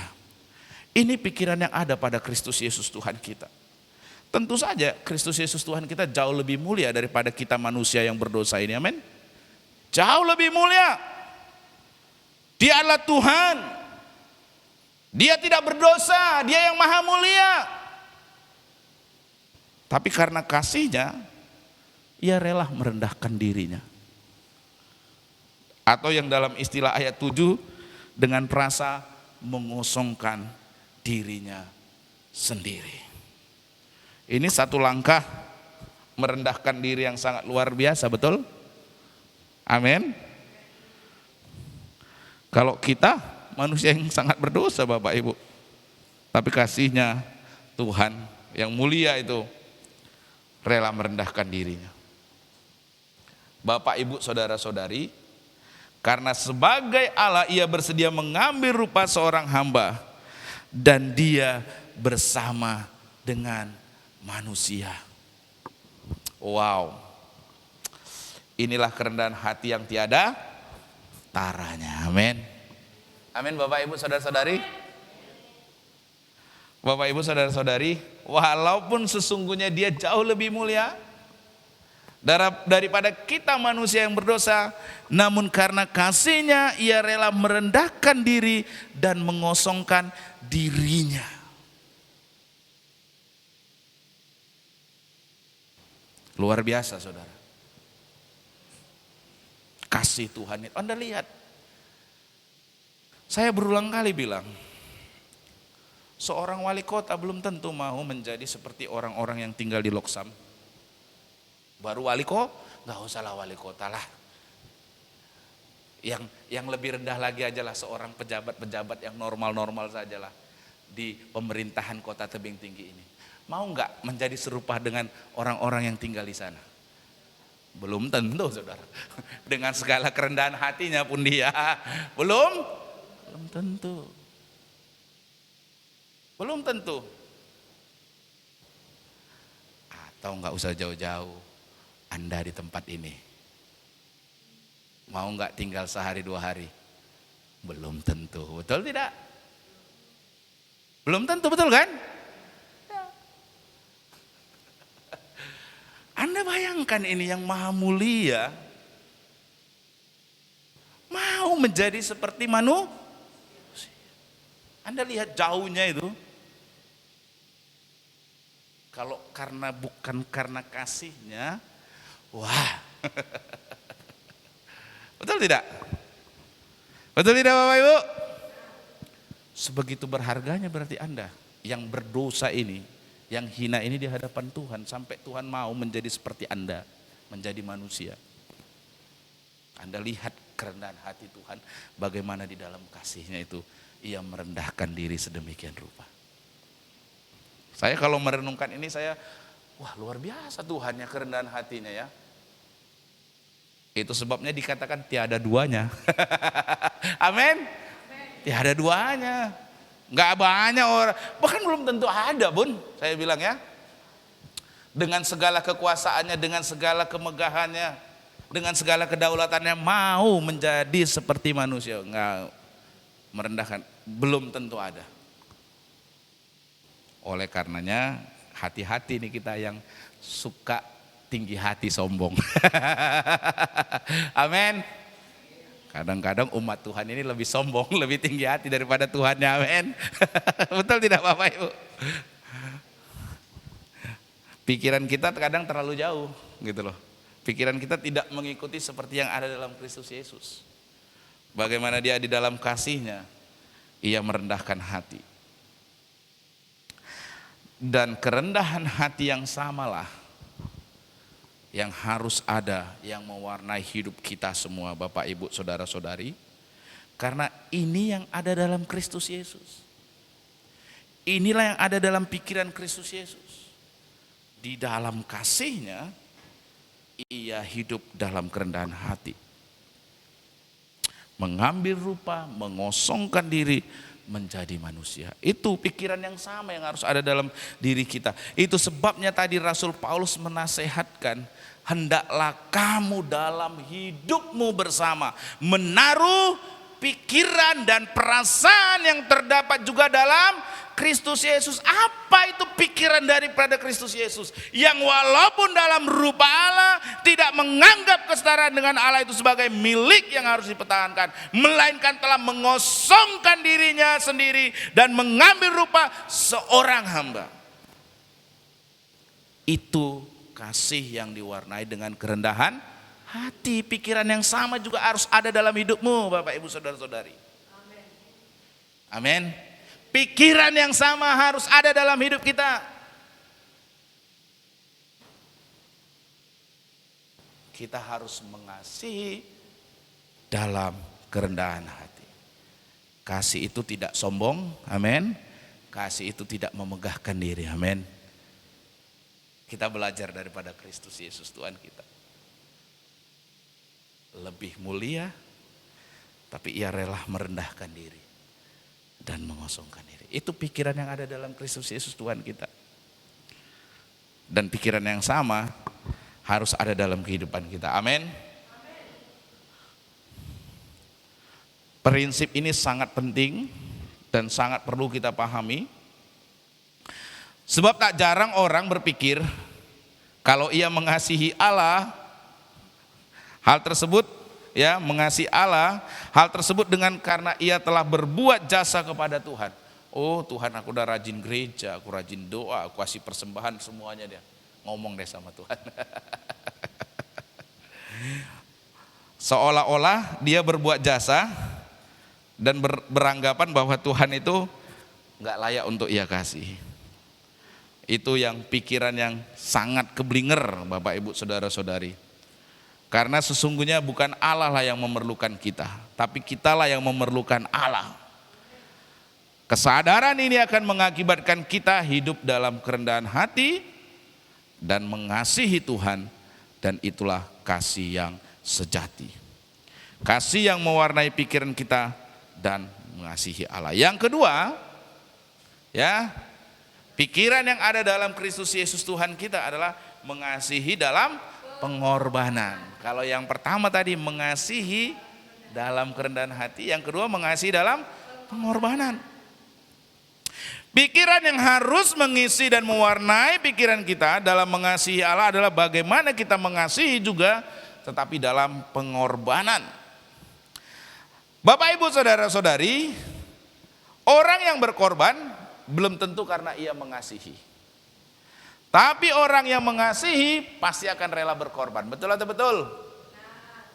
Speaker 2: Ini pikiran yang ada pada Kristus Yesus Tuhan kita. Tentu saja Kristus Yesus Tuhan kita jauh lebih mulia daripada kita manusia yang berdosa ini, amin. Jauh lebih mulia. Dia adalah Tuhan. Dia tidak berdosa, dia yang maha mulia. Tapi karena kasihnya, ia rela merendahkan dirinya. Atau yang dalam istilah ayat 7, dengan perasa mengosongkan dirinya sendiri. Ini satu langkah merendahkan diri yang sangat luar biasa, betul? Amin. Kalau kita manusia yang sangat berdosa Bapak Ibu, tapi kasihnya Tuhan yang mulia itu rela merendahkan dirinya. Bapak Ibu saudara-saudari, karena sebagai Allah ia bersedia mengambil rupa seorang hamba dan dia bersama dengan manusia. Wow. Inilah kerendahan hati yang tiada taranya. Amin. Amin Bapak Ibu saudara-saudari. Bapak Ibu saudara-saudari, walaupun sesungguhnya dia jauh lebih mulia daripada kita manusia yang berdosa, namun karena kasihnya ia rela merendahkan diri dan mengosongkan dirinya. Luar biasa saudara. Kasih Tuhan itu, Anda lihat. Saya berulang kali bilang, seorang wali kota belum tentu mau menjadi seperti orang-orang yang tinggal di Loksam. Baru wali kota, nggak usahlah wali kota lah. Yang lebih rendah lagi aja lah seorang pejabat-pejabat yang normal-normal saja lah di pemerintahan kota tebing tinggi ini. Mau nggak menjadi serupa dengan orang-orang yang tinggal di sana? Belum tentu saudara. Dengan segala kerendahan hatinya pun dia belum tentu. Belum tentu. Atau nggak usah jauh-jauh. Anda di tempat ini mau nggak tinggal sehari 2 hari? Belum tentu, betul tidak? Belum tentu, betul kan? Ya. Anda bayangkan ini yang maha mulia mau menjadi seperti manusia. Anda lihat jauhnya itu. Kalau bukan karena kasihnya, wah, betul tidak? Betul tidak Bapak Ibu? Sebegitu berharganya berarti Anda yang berdosa ini, yang hina ini di hadapan Tuhan, sampai Tuhan mau menjadi seperti Anda, menjadi manusia. Anda lihat kerendahan hati Tuhan, bagaimana di dalam kasihnya itu, ia merendahkan diri sedemikian rupa. Saya kalau merenungkan ini wah luar biasa Tuhan ya kerendahan hatinya ya. Itu sebabnya dikatakan tiada duanya. Amin. Tiada duanya. Nggak banyak orang, bahkan belum tentu ada Bun, saya bilang ya. Dengan segala kekuasaannya, dengan segala kemegahannya, dengan segala kedaulatannya mau menjadi seperti manusia. Nggak merendahkan, belum tentu ada. Oleh karenanya hati-hati nih kita yang suka tinggi hati sombong. Amin. Kadang-kadang umat Tuhan ini lebih sombong, lebih tinggi hati daripada Tuhannya, amin. Betul tidak Bapak Ibu? Pikiran kita kadang terlalu jauh gitu loh. Pikiran kita tidak mengikuti seperti yang ada dalam Kristus Yesus. Bagaimana dia di dalam kasihnya, ia merendahkan hati. Dan kerendahan hati yang samalah yang harus ada, yang mewarnai hidup kita semua Bapak Ibu Saudara-saudari. Karena ini yang ada dalam Kristus Yesus. Inilah yang ada dalam pikiran Kristus Yesus. Di dalam kasihnya, ia hidup dalam kerendahan hati. Mengambil rupa, mengosongkan diri, menjadi manusia. Itu pikiran yang sama yang harus ada dalam diri kita. Itu sebabnya tadi Rasul Paulus menasehatkan, hendaklah kamu dalam hidupmu bersama menaruh pikiran dan perasaan yang terdapat juga dalam Kristus Yesus. Apa itu pikiran daripada Kristus Yesus? Yang walaupun dalam rupa Allah tidak menganggap kesetaraan dengan Allah itu sebagai milik yang harus dipertahankan, melainkan telah mengosongkan dirinya sendiri dan mengambil rupa seorang hamba. Itu kasih yang diwarnai dengan kerendahan hati. Pikiran yang sama juga harus ada dalam hidupmu, Bapak Ibu Saudara-saudari. Amin. Pikiran yang sama harus ada dalam hidup kita. Kita harus mengasihi dalam kerendahan hati. Kasih itu tidak sombong, amin. Kasih itu tidak memegahkan diri, amin. Kita belajar daripada Kristus Yesus Tuhan kita. Lebih mulia, tapi ia rela merendahkan diri dan mengosongkan diri. Itu pikiran yang ada dalam Kristus Yesus Tuhan kita. Dan pikiran yang sama harus ada dalam kehidupan kita. Amin. Prinsip ini sangat penting dan sangat perlu kita pahami. Sebab tak jarang orang berpikir kalau ia mengasihi Allah, hal tersebut ya, mengasihi Allah, hal tersebut dengan karena ia telah berbuat jasa kepada Tuhan. Oh Tuhan, aku udah rajin gereja, aku rajin doa, aku kasih persembahan, semuanya dia ngomong deh sama Tuhan. Seolah-olah dia berbuat jasa dan beranggapan bahwa Tuhan itu nggak layak untuk ia kasih. Itu yang pikiran yang sangat keblinger, Bapak Ibu Saudara-saudari. Karena sesungguhnya bukan Allah lah yang memerlukan kita, tapi kitalah yang memerlukan Allah. Kesadaran ini akan mengakibatkan kita hidup dalam kerendahan hati dan mengasihi Tuhan, dan itulah kasih yang sejati. Kasih yang mewarnai pikiran kita dan mengasihi Allah. Yang kedua, ya, pikiran yang ada dalam Kristus Yesus Tuhan kita adalah mengasihi dalam pengorbanan. Kalau yang pertama tadi mengasihi dalam kerendahan hati, yang kedua mengasihi dalam pengorbanan. Pikiran yang harus mengisi dan mewarnai pikiran kita dalam mengasihi Allah adalah bagaimana kita mengasihi juga, tetapi dalam pengorbanan. Bapak Ibu Saudara-saudari, orang yang berkorban belum tentu karena ia mengasihi. Tapi orang yang mengasihi pasti akan rela berkorban. Betul atau betul?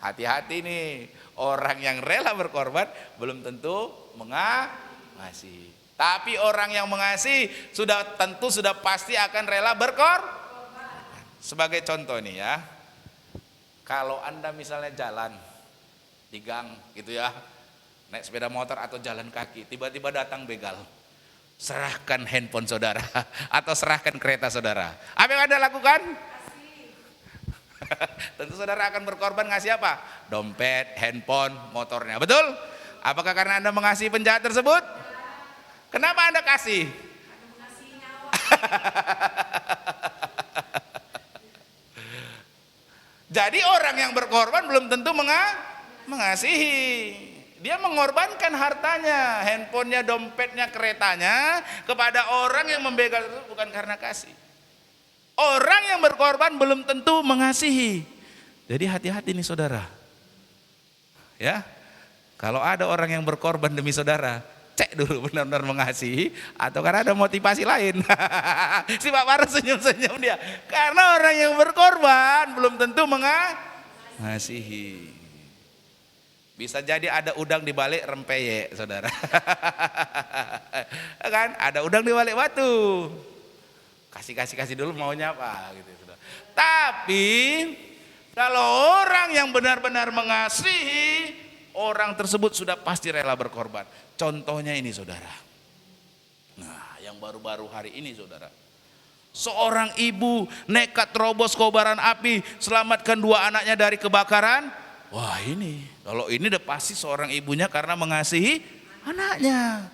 Speaker 2: Hati-hati nih, orang yang rela berkorban belum tentu mengasihi. Tapi orang yang mengasihi tentu sudah pasti akan rela berkorban. Sebagai contoh nih ya, kalau Anda misalnya jalan di gang gitu ya, naik sepeda motor atau jalan kaki, tiba-tiba datang begal, serahkan handphone saudara atau serahkan kereta saudara. Apa yang Anda lakukan? Tentu saudara akan berkorban ngasih apa? Dompet, handphone, motornya. Betul? Apakah karena Anda mengasihi penjahat tersebut? Kenapa Anda kasih?
Speaker 3: Karena mengasihi nyawa.
Speaker 2: Jadi orang yang berkorban belum tentu mengasihi. Dia mengorbankan hartanya, handphonenya, dompetnya, keretanya kepada orang yang membegal itu bukan karena kasih. Orang yang berkorban belum tentu mengasihi. Jadi hati-hati nih saudara. Ya, kalau ada orang yang berkorban demi saudara, cek dulu benar-benar mengasihi atau karena ada motivasi lain. Si Pak Baru senyum-senyum dia. Karena orang yang berkorban belum tentu mengasihi. Bisa jadi ada udang di balik rempeyek, saudara. Kan? Ada udang di balik batu. Kasih dulu maunya apa gitu, saudara. Tapi kalau orang yang benar-benar mengasihi, orang tersebut sudah pasti rela berkorban. Contohnya ini saudara. Nah, yang baru-baru hari ini saudara. Seorang ibu nekat terobos kobaran api, selamatkan 2 anaknya dari kebakaran. Wah ini, kalau ini udah pasti seorang ibunya karena mengasihi anaknya.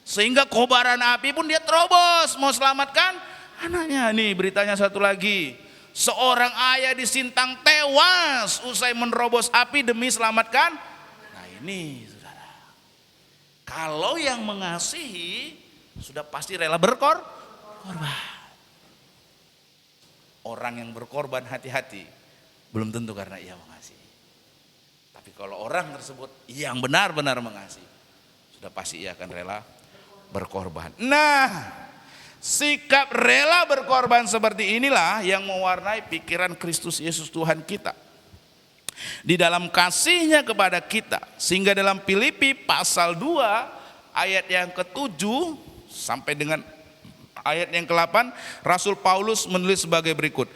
Speaker 2: Sehingga kobaran api pun dia terobos mau selamatkan anaknya. Nih beritanya satu lagi. Seorang ayah di Sintang tewas usai menerobos api demi selamatkan. Nah ini saudara. Kalau yang mengasihi sudah pasti rela berkorban. Orang yang berkorban hati-hati. Belum tentu karena ia mengasihi. Tapi kalau orang tersebut yang benar-benar mengasihi, sudah pasti ia akan rela berkorban. Nah, sikap rela berkorban seperti inilah yang mewarnai pikiran Kristus Yesus Tuhan kita. Di dalam kasihnya kepada kita. Sehingga dalam Filipi pasal 2 ayat yang ke-7 sampai dengan ayat yang ke-8, Rasul Paulus menulis sebagai berikut.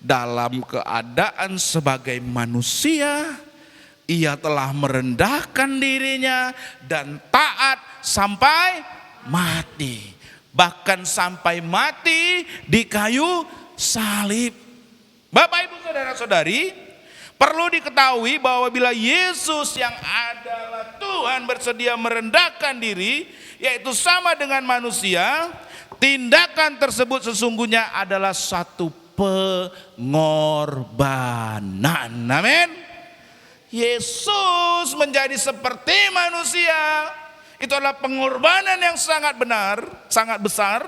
Speaker 2: Dalam keadaan sebagai manusia, ia telah merendahkan dirinya dan taat sampai mati. Bahkan sampai mati di kayu salib. Bapak ibu saudara-saudari, perlu diketahui bahwa bila Yesus yang adalah Tuhan bersedia merendahkan diri, yaitu sama dengan manusia, tindakan tersebut sesungguhnya adalah satu pengorbanan. Amin. Yesus menjadi seperti manusia. Itu adalah pengorbanan yang sangat benar, sangat besar.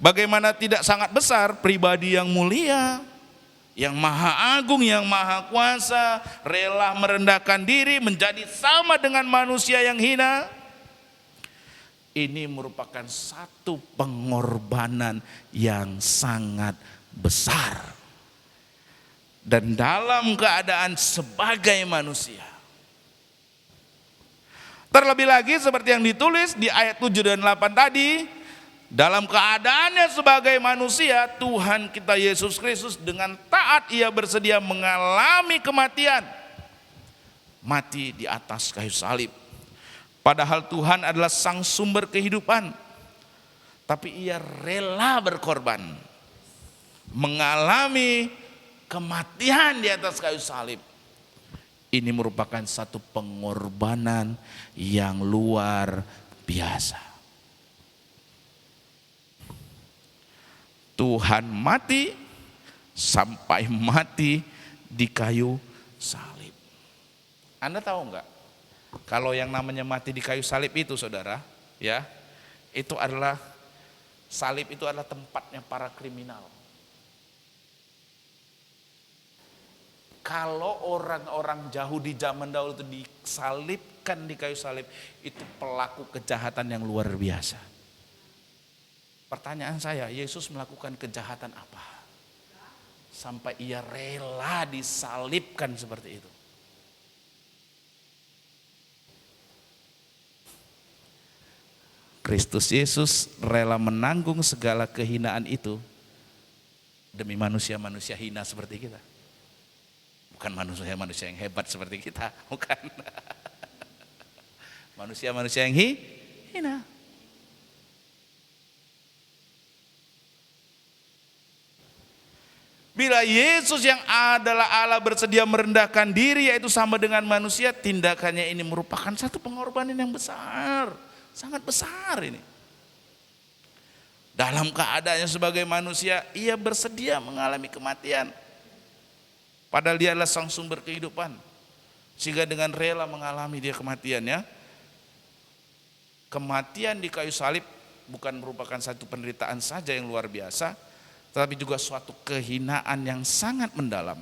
Speaker 2: Bagaimana tidak sangat besar, pribadi yang mulia, yang maha agung, yang maha kuasa, rela merendahkan diri menjadi sama dengan manusia yang hina. Ini merupakan satu pengorbanan yang sangat besar. Dan dalam keadaan sebagai manusia. Terlebih lagi seperti yang ditulis di ayat 7 dan 8 tadi, dalam keadaannya sebagai manusia, Tuhan kita Yesus Kristus dengan taat ia bersedia mengalami kematian. Mati di atas kayu salib. Padahal Tuhan adalah sang sumber kehidupan. Tapi ia rela berkorban. Mengalami kematian di atas kayu salib. Ini merupakan satu pengorbanan yang luar biasa. Tuhan mati sampai mati di kayu salib. Anda tahu enggak? Kalau yang namanya mati di kayu salib itu saudara, ya, itu adalah salib itu adalah tempatnya para kriminal. Kalau orang-orang Yahudi zaman dahulu itu disalibkan di kayu salib, itu pelaku kejahatan yang luar biasa. Pertanyaan saya, Yesus melakukan kejahatan apa? Sampai ia rela disalibkan seperti itu. Kristus Yesus rela menanggung segala kehinaan itu demi manusia-manusia hina seperti kita. Bukan manusia-manusia yang hebat seperti kita, bukan. Manusia-manusia yang hina. Bila Yesus yang adalah Allah bersedia merendahkan diri yaitu sama dengan manusia, tindakannya ini merupakan satu pengorbanan yang besar, sangat besar ini. Dalam keadaannya sebagai manusia, ia bersedia mengalami kematian. Padahal dia adalah sang sumber kehidupan. Sehingga dengan rela mengalami dia kematiannya. Kematian di kayu salib bukan merupakan satu penderitaan saja yang luar biasa, tetapi juga suatu kehinaan yang sangat mendalam.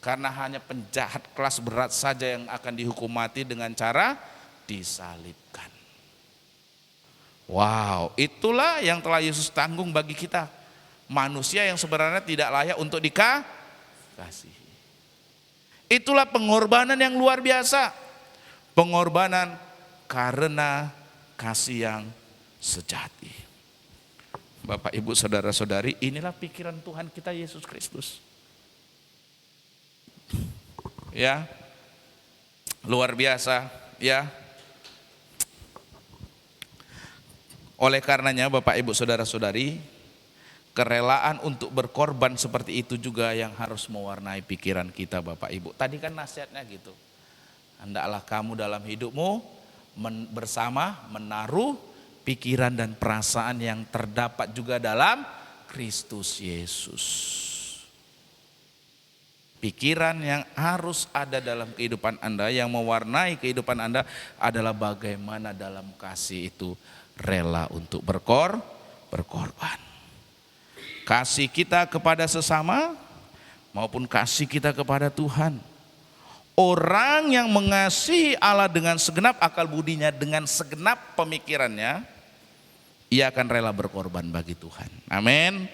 Speaker 2: Karena hanya penjahat kelas berat saja yang akan dihukum mati dengan cara disalibkan. Wow, itulah yang telah Yesus tanggung bagi kita. Manusia yang sebenarnya tidak layak untuk dikasihi. Itulah pengorbanan yang luar biasa. Pengorbanan karena kasih yang sejati. Bapak, Ibu, saudara-saudari, inilah pikiran Tuhan kita Yesus Kristus. Ya, luar biasa, ya. Oleh karenanya, Bapak, Ibu, saudara-saudari, kerelaan untuk berkorban seperti itu juga yang harus mewarnai pikiran kita, Bapak Ibu. Tadi kan nasihatnya gitu. Hendaklah kamu dalam hidupmu bersama menaruh pikiran dan perasaan yang terdapat juga dalam Kristus Yesus. Pikiran yang harus ada dalam kehidupan Anda, yang mewarnai kehidupan Anda adalah bagaimana dalam kasih itu rela untuk berkorban. Kasih kita kepada sesama maupun kasih kita kepada Tuhan. Orang yang mengasihi Allah dengan segenap akal budinya, dengan segenap pemikirannya, ia akan rela berkorban bagi Tuhan. Amin.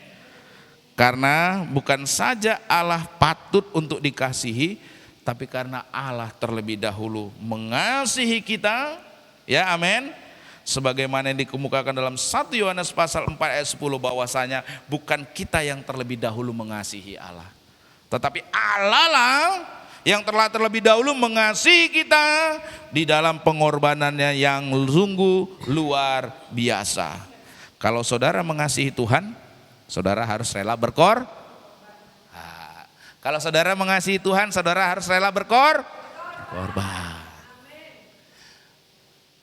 Speaker 2: Karena bukan saja Allah patut untuk dikasihi, tapi karena Allah terlebih dahulu mengasihi kita, ya amin. Sebagaimana yang dikemukakan dalam 1 Yohanes pasal 4 ayat 10, bahwasanya bukan kita yang terlebih dahulu mengasihi Allah, tetapi Allah lah yang telah terlebih dahulu mengasihi kita di dalam pengorbanannya yang sungguh luar biasa. Kalau saudara mengasihi Tuhan, saudara harus rela berkorban. Kalau saudara mengasihi Tuhan, saudara harus rela berkorban.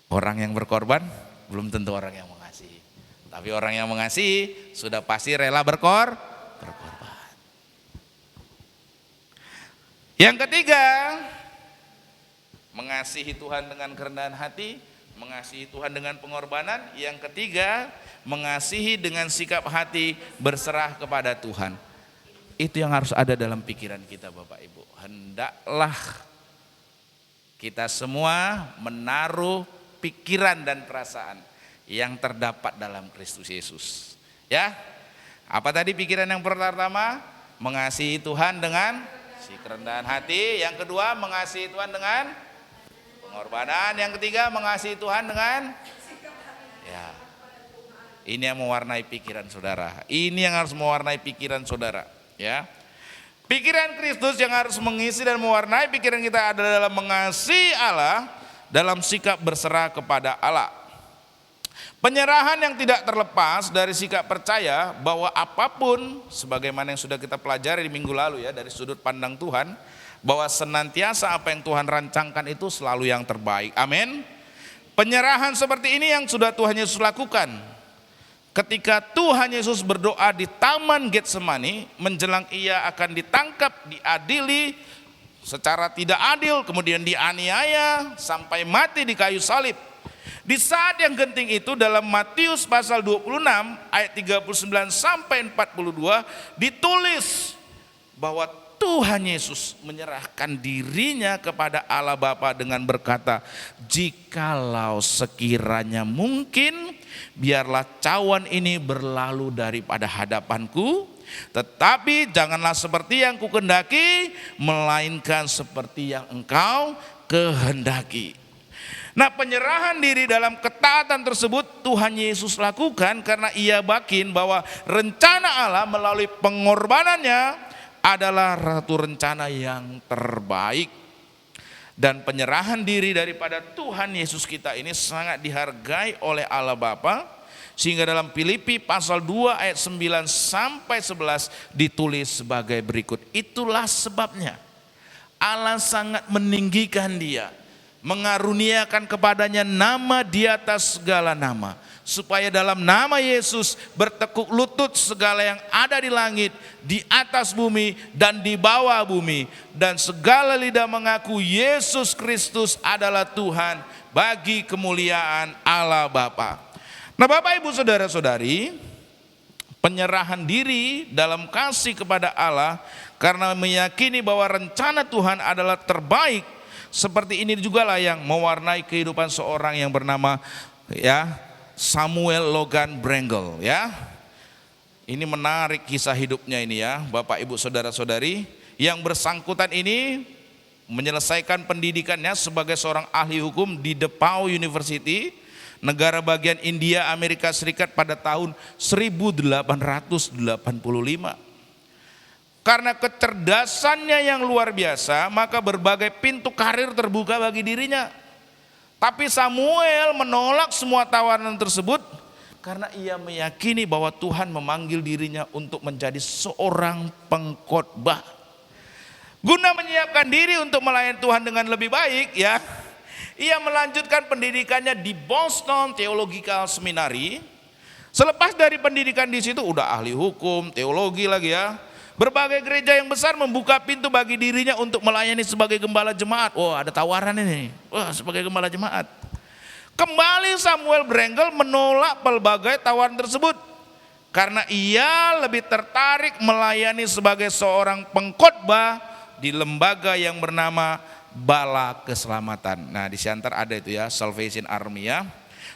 Speaker 2: Orang yang berkorban belum tentu orang yang mengasihi. Tapi orang yang mengasihi sudah pasti rela berkorban. Yang ketiga, mengasihi Tuhan dengan kerendahan hati, mengasihi Tuhan dengan pengorbanan. Yang ketiga, mengasihi dengan sikap hati berserah kepada Tuhan. Itu yang harus ada dalam pikiran kita, Bapak Ibu. Hendaklah kita semua menaruh pikiran dan perasaan yang terdapat dalam Kristus Yesus. Ya, apa tadi pikiran yang pertama? Mengasihi Tuhan dengan kerendahan hati. Yang kedua, mengasihi Tuhan dengan pengorbanan. Yang ketiga, mengasihi Tuhan dengan ini yang mewarnai pikiran saudara. Ini yang harus mewarnai pikiran saudara, ya. Pikiran Kristus yang harus mengisi dan mewarnai pikiran kita adalah dalam mengasihi Allah, dalam sikap berserah kepada Allah. Penyerahan yang tidak terlepas dari sikap percaya bahwa apapun, sebagaimana yang sudah kita pelajari di minggu lalu ya, dari sudut pandang Tuhan, bahwa senantiasa apa yang Tuhan rancangkan itu selalu yang terbaik. Amin. Penyerahan seperti ini yang sudah Tuhan Yesus lakukan. Ketika Tuhan Yesus berdoa di Taman Getsemani, menjelang ia akan ditangkap, diadili secara tidak adil, kemudian dianiaya sampai mati di kayu salib. Di saat yang genting itu dalam Matius pasal 26 ayat 39 sampai 42 ditulis bahwa Tuhan Yesus menyerahkan dirinya kepada Allah Bapa dengan berkata, "Jikalau sekiranya mungkin, biarlah cawan ini berlalu daripada hadapanku, tetapi janganlah seperti yang kukendaki, melainkan seperti yang engkau kehendaki." Nah, penyerahan diri dalam ketaatan tersebut Tuhan Yesus lakukan karena ia yakin bahwa rencana Allah melalui pengorbanannya adalah satu rencana yang terbaik. Dan penyerahan diri daripada Tuhan Yesus kita ini sangat dihargai oleh Allah Bapa, sehingga dalam Filipi pasal 2 ayat 9 sampai 11 ditulis sebagai berikut. Itulah sebabnya Allah sangat meninggikan dia, mengaruniakan kepadanya nama di atas segala nama, supaya dalam nama Yesus bertekuk lutut segala yang ada di langit, di atas bumi, dan di bawah bumi, dan segala lidah mengaku Yesus Kristus adalah Tuhan, bagi kemuliaan Allah Bapa. Nah, Bapak Ibu Saudara-saudari, penyerahan diri dalam kasih kepada Allah karena meyakini bahwa rencana Tuhan adalah terbaik, seperti ini juga lah yang mewarnai kehidupan seorang yang bernama Samuel Logan Brengle, ya. Ini menarik kisah hidupnya ini ya, Bapak Ibu Saudara-saudari. Yang bersangkutan ini menyelesaikan pendidikannya sebagai seorang ahli hukum di DePaul University, negara bagian India, Amerika Serikat pada tahun 1885. Karena kecerdasannya yang luar biasa, maka berbagai pintu karir terbuka bagi dirinya. Tapi Samuel menolak semua tawaran tersebut karena ia meyakini bahwa Tuhan memanggil dirinya untuk menjadi seorang pengkhotbah. Guna menyiapkan diri untuk melayani Tuhan dengan lebih baik, ya, Ia melanjutkan pendidikannya di Boston Theological Seminary. Selepas dari pendidikan di situ udah ahli hukum, teologi lagi ya. Berbagai gereja yang besar membuka pintu bagi dirinya untuk melayani sebagai gembala jemaat. Wah, ada tawaran ini. Wah, sebagai gembala jemaat. Kembali Samuel Brengel menolak pelbagai tawaran tersebut karena ia lebih tertarik melayani sebagai seorang pengkhotbah di lembaga yang bernama Bala Keselamatan. Nah, di Siantar ada itu ya, Salvation Army ya.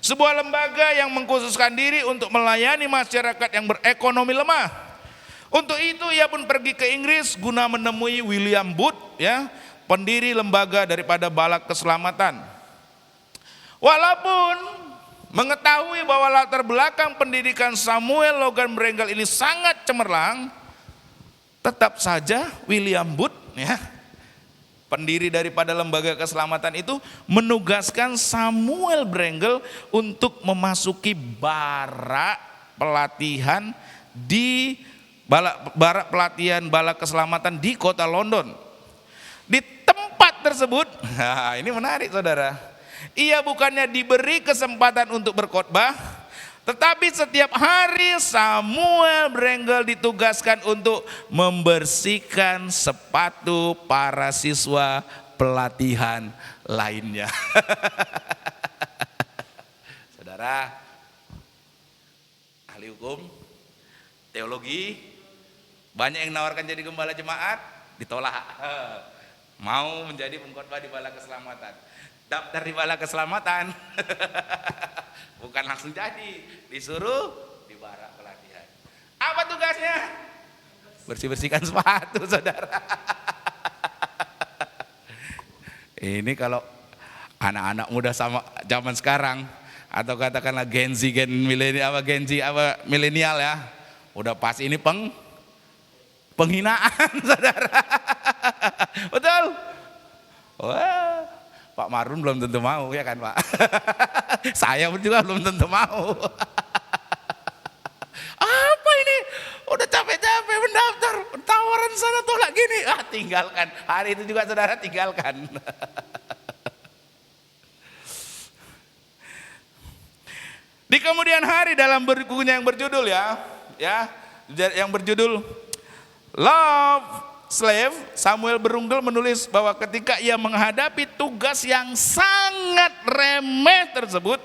Speaker 2: Sebuah lembaga yang mengkhususkan diri untuk melayani masyarakat yang berekonomi lemah. Untuk itu ia pun pergi ke Inggris guna menemui William Booth ya, pendiri lembaga daripada Bala Keselamatan. Walaupun mengetahui bahwa latar belakang pendidikan Samuel Logan Brengel ini sangat cemerlang, tetap saja William Booth ya, pendiri daripada lembaga keselamatan itu menugaskan Samuel Brengel untuk memasuki barak pelatihan di barak pelatihan bala keselamatan di kota London. Di tempat tersebut, nah ini menarik saudara, ia bukannya diberi kesempatan untuk berkhotbah, tetapi setiap hari Samuel Brengel ditugaskan untuk membersihkan sepatu para siswa pelatihan lainnya. Saudara, ahli hukum, teologi, banyak yang menawarkan jadi gembala jemaat, ditolak. Mau menjadi pengkhotbah di Bala Keselamatan, daftar di Bala Keselamatan. Bukan langsung jadi, disuruh di barak pelatihan. Apa tugasnya? Bersih-bersihkan sepatu, saudara. Ini kalau anak-anak muda sama zaman sekarang, atau katakanlah Gen Z, milenial ya, udah pas ini penghinaan, saudara. Betul? Wah, Pak Marun belum tentu mau ya kan Pak. Saya juga belum tentu mau. Apa ini? Udah capek-capek mendaftar, tawaran sana tolak gini. Tinggalkan. Hari itu juga saudara tinggalkan. Di kemudian hari dalam bukunya yang berjudul yang berjudul Love Slave, Samuel Brengel menulis bahwa ketika ia menghadapi tugas yang sangat remeh tersebut,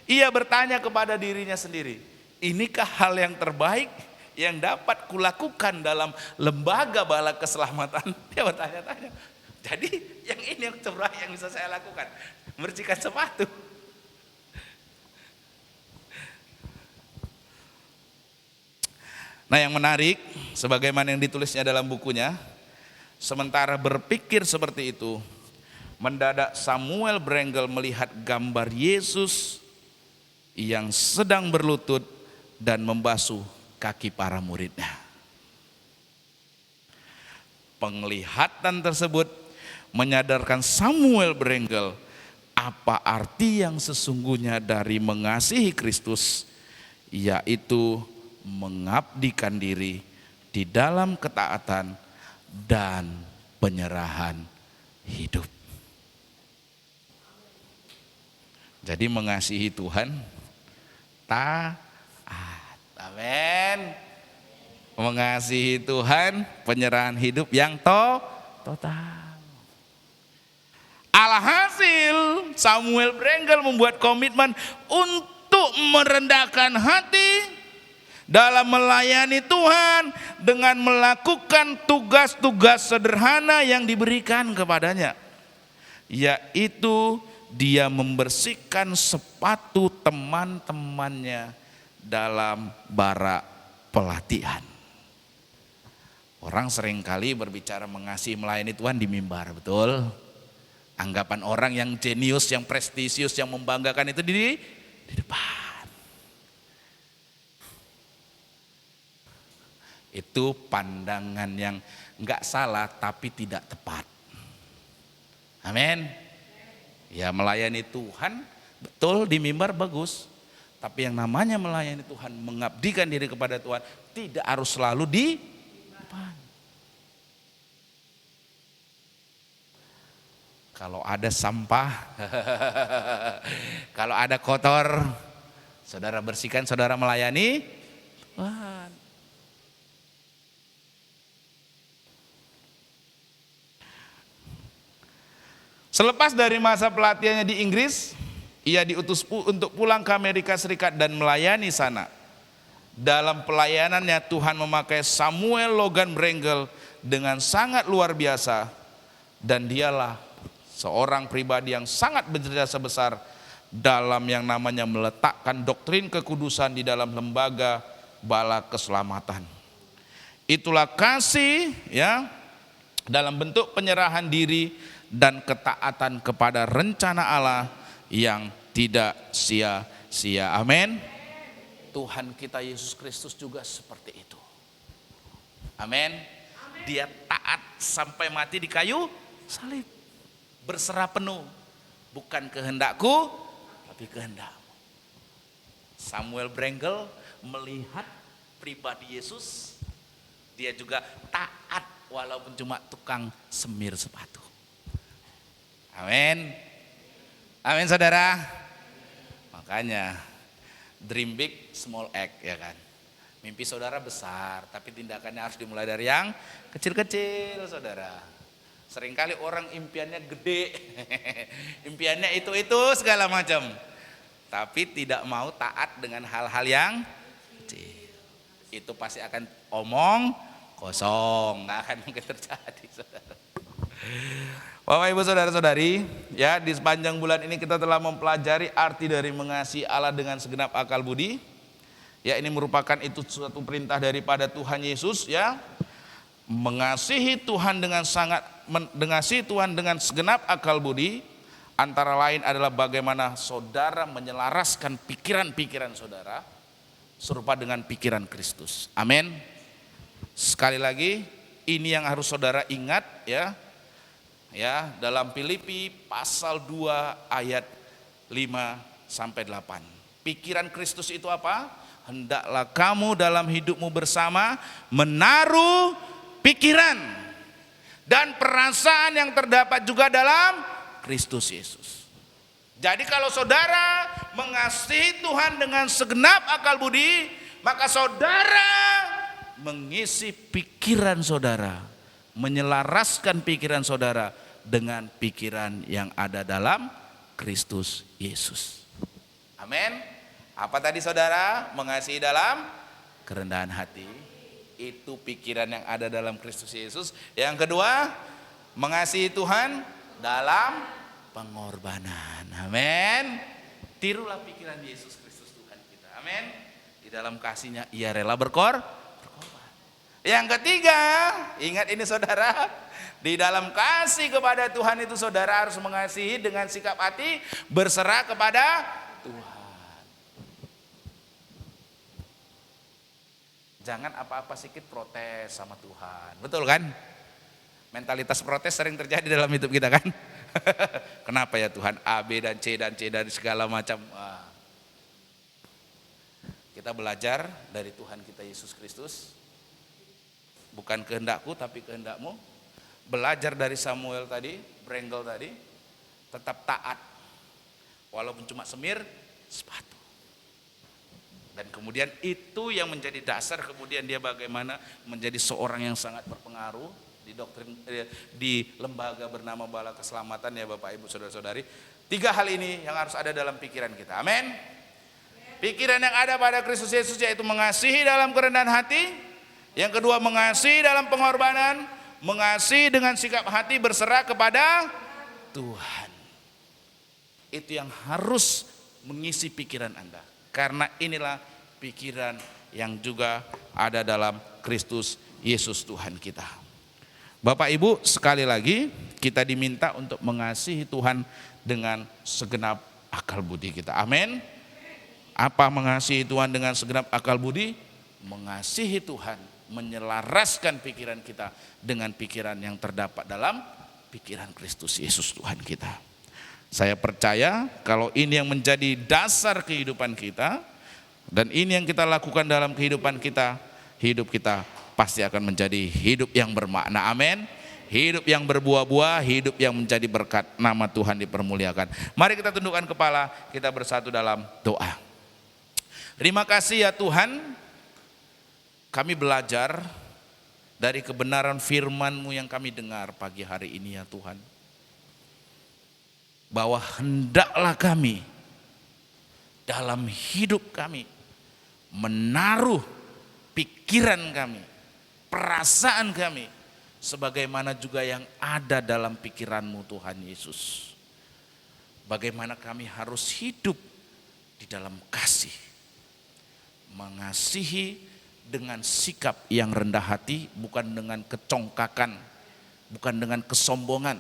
Speaker 2: ia bertanya kepada dirinya sendiri, inikah hal yang terbaik yang dapat kulakukan dalam lembaga bala keselamatan? Dia bertanya-tanya. Jadi yang ini yang terbaik yang bisa saya lakukan, membersihkan sepatu. Nah, yang menarik, sebagaimana yang ditulisnya dalam bukunya, sementara berpikir seperti itu, mendadak Samuel Brengel melihat gambar Yesus yang sedang berlutut dan membasuh kaki para muridnya. Penglihatan tersebut menyadarkan Samuel Brengel apa arti yang sesungguhnya dari mengasihi Kristus, yaitu mengabdikan diri di dalam ketaatan dan penyerahan hidup. Jadi mengasihi Tuhan taat. Amin. Mengasihi Tuhan, penyerahan hidup yang total. Alhasil Samuel Brengel membuat komitmen untuk merendahkan hati dalam melayani Tuhan dengan melakukan tugas-tugas sederhana yang diberikan kepadanya, yaitu dia membersihkan sepatu teman-temannya dalam barak pelatihan. Orang seringkali berbicara mengasihi melayani Tuhan di mimbar, betul? Anggapan orang yang jenius, yang prestisius, yang membanggakan itu di depan. Itu pandangan yang enggak salah tapi tidak tepat. Amin. Ya, melayani Tuhan betul di mimbar bagus. Tapi yang namanya melayani Tuhan, mengabdikan diri kepada Tuhan, tidak harus selalu di depan. Kalau ada sampah, kalau ada kotor, saudara bersihkan, saudara melayani Tuhan. Selepas dari masa pelatihannya di Inggris, ia diutus untuk pulang ke Amerika Serikat dan melayani sana. Dalam pelayanannya Tuhan memakai Samuel Logan Brengle dengan sangat luar biasa, dan dialah seorang pribadi yang sangat berjasa besar dalam yang namanya meletakkan doktrin kekudusan di dalam lembaga bala keselamatan. Itulah kasih ya, dalam bentuk penyerahan diri dan ketaatan kepada rencana Allah yang tidak sia-sia. Amin. Tuhan kita Yesus Kristus juga seperti itu. Amin. Dia taat sampai mati di kayu salib. Berserah penuh. Bukan kehendakku, tapi kehendakmu. Samuel Brengle melihat pribadi Yesus. Dia juga taat walaupun cuma tukang semir sepatu. Amin. Amin saudara. Makanya dream big, small act ya kan. Mimpi saudara besar, tapi tindakannya harus dimulai dari yang kecil-kecil saudara. Seringkali orang impiannya gede, impiannya itu segala macam, tapi tidak mau taat dengan hal-hal yang kecil. Itu pasti akan omong kosong, nggak akan mungkin terjadi saudara. Bapak Ibu saudara-saudari, ya di sepanjang bulan ini kita telah mempelajari arti dari mengasihi Allah dengan segenap akal budi. Ya, ini merupakan itu suatu perintah daripada Tuhan Yesus ya. Mengasihi Tuhan dengan segenap akal budi, antara lain adalah bagaimana saudara menyelaraskan pikiran-pikiran saudara serupa dengan pikiran Kristus. Amin. Sekali lagi, ini yang harus saudara ingat ya. Ya, dalam Filipi pasal 2 ayat 5 sampai 8. Pikiran Kristus itu apa? Hendaklah kamu dalam hidupmu bersama menaruh pikiran dan perasaan yang terdapat juga dalam Kristus Yesus. Jadi kalau saudara mengasihi Tuhan dengan segenap akal budi, maka saudara mengisi pikiran saudara, menyelaraskan pikiran saudara dengan pikiran yang ada dalam Kristus Yesus. Amin. Apa tadi saudara? Mengasihi dalam kerendahan hati. Itu pikiran yang ada dalam Kristus Yesus. Yang kedua, mengasihi Tuhan dalam pengorbanan. Amin. Tirulah pikiran Yesus Kristus Tuhan kita. Amin. Di dalam kasihnya ia rela berkorban. Yang ketiga, ingat ini saudara, di dalam kasih kepada Tuhan itu saudara harus mengasihi dengan sikap hati berserah kepada Tuhan. Jangan apa-apa sedikit protes sama Tuhan. Betul kan? Mentalitas protes sering terjadi dalam hidup kita kan? Kenapa ya Tuhan A, B dan C dan C dan segala macam. Kita belajar dari Tuhan kita Yesus Kristus. Bukan kehendakku tapi kehendakmu. Belajar dari Samuel tadi, Brengle tadi. Tetap taat. Walaupun cuma semir sepatu. Dan kemudian itu yang menjadi dasar kemudian dia bagaimana menjadi seorang yang sangat berpengaruh di doktrin di lembaga bernama Bala Keselamatan ya Bapak Ibu Saudara-saudari. 3 hal ini yang harus ada dalam pikiran kita. Amin. Pikiran yang ada pada Kristus Yesus yaitu mengasihi dalam kerendahan hati. Yang kedua mengasihi dalam pengorbanan, mengasihi dengan sikap hati berserah kepada Tuhan. Itu yang harus mengisi pikiran Anda. Karena inilah pikiran yang juga ada dalam Kristus Yesus Tuhan kita. Bapak Ibu sekali lagi kita diminta untuk mengasihi Tuhan dengan segenap akal budi kita. Amin. Apa mengasihi Tuhan dengan segenap akal budi? Mengasihi Tuhan, menyelaraskan pikiran kita dengan pikiran yang terdapat dalam pikiran Kristus Yesus Tuhan kita. Saya percaya kalau ini yang menjadi dasar kehidupan kita dan ini yang kita lakukan dalam kehidupan kita, hidup kita pasti akan menjadi hidup yang bermakna. Amin. hidup yang berbuah-buah, hidup yang menjadi berkat. Nama Tuhan dipermuliakan. Mari kita tundukkan kepala, kita bersatu dalam doa. Terima kasih ya Tuhan, kami belajar dari kebenaran firman-Mu yang kami dengar pagi hari ini ya Tuhan. Bahwa hendaklah kami dalam hidup kami menaruh pikiran kami, perasaan kami, sebagaimana juga yang ada dalam pikiran-Mu Tuhan Yesus. Bagaimana kami harus hidup di dalam kasih, mengasihi dengan sikap yang rendah hati, bukan dengan kecongkakan, bukan dengan kesombongan,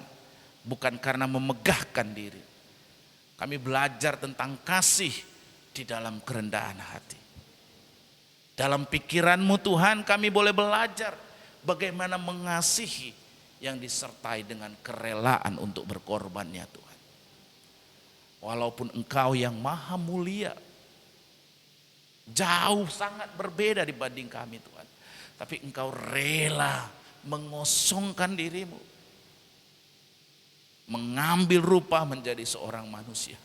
Speaker 2: bukan karena memegahkan diri. Kami belajar tentang kasih di dalam kerendahan hati. Dalam pikiran-Mu Tuhan kami boleh belajar bagaimana mengasihi yang disertai dengan kerelaan untuk berkorban ya Tuhan. Walaupun Engkau yang maha mulia, jauh sangat berbeda dibanding kami Tuhan. Tapi Engkau rela mengosongkan diri-Mu, mengambil rupa menjadi seorang manusia.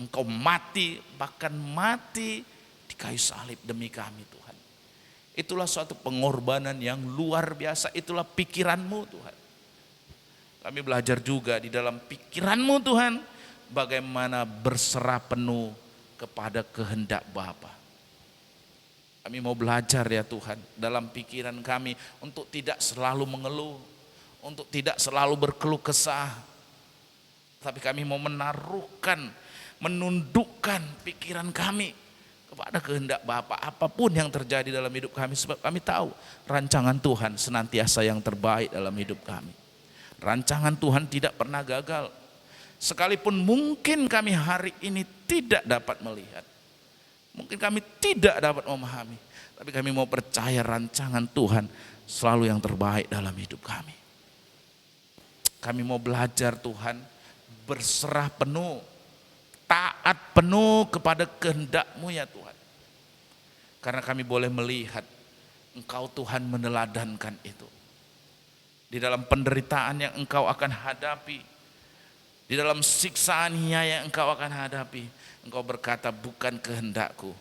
Speaker 2: Engkau mati, bahkan mati di kayu salib demi kami Tuhan. Itulah suatu pengorbanan yang luar biasa. Itulah pikiran-Mu Tuhan. Kami belajar juga di dalam pikiran-Mu Tuhan, bagaimana berserah penuh kepada kehendak Bapa. Kami mau belajar ya Tuhan dalam pikiran kami untuk tidak selalu mengeluh, untuk tidak selalu berkeluh kesah. Tapi kami mau menaruhkan, menundukkan pikiran kami kepada kehendak Bapa. Apapun yang terjadi dalam hidup kami, sebab kami tahu rancangan Tuhan senantiasa yang terbaik dalam hidup kami. Rancangan Tuhan tidak pernah gagal. Sekalipun mungkin kami hari ini tidak dapat melihat, mungkin kami tidak dapat memahami, tapi kami mau percaya rancangan Tuhan selalu yang terbaik dalam hidup kami. Kami mau belajar Tuhan, berserah penuh, taat penuh kepada kehendak-Mu ya Tuhan. Karena kami boleh melihat Engkau Tuhan meneladankan itu. Di dalam penderitaan yang Engkau akan hadapi, di dalam siksaan yang Engkau akan hadapi, Engkau berkata, bukan kehendak-Ku,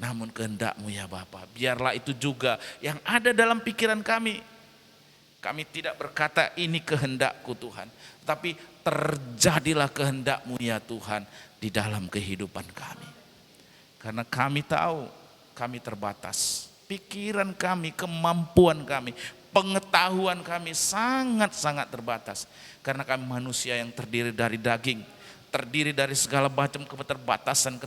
Speaker 2: namun kehendak-Mu ya Bapa. Biarlah itu juga yang ada dalam pikiran kami. Kami tidak berkata ini kehendak-Ku Tuhan, tapi terjadilah kehendak-Mu ya Tuhan di dalam kehidupan kami. Karena kami tahu kami terbatas. Pikiran kami, kemampuan kami, pengetahuan kami sangat-sangat terbatas. Karena kami manusia yang terdiri dari daging, terdiri dari segala macam keterbatasan.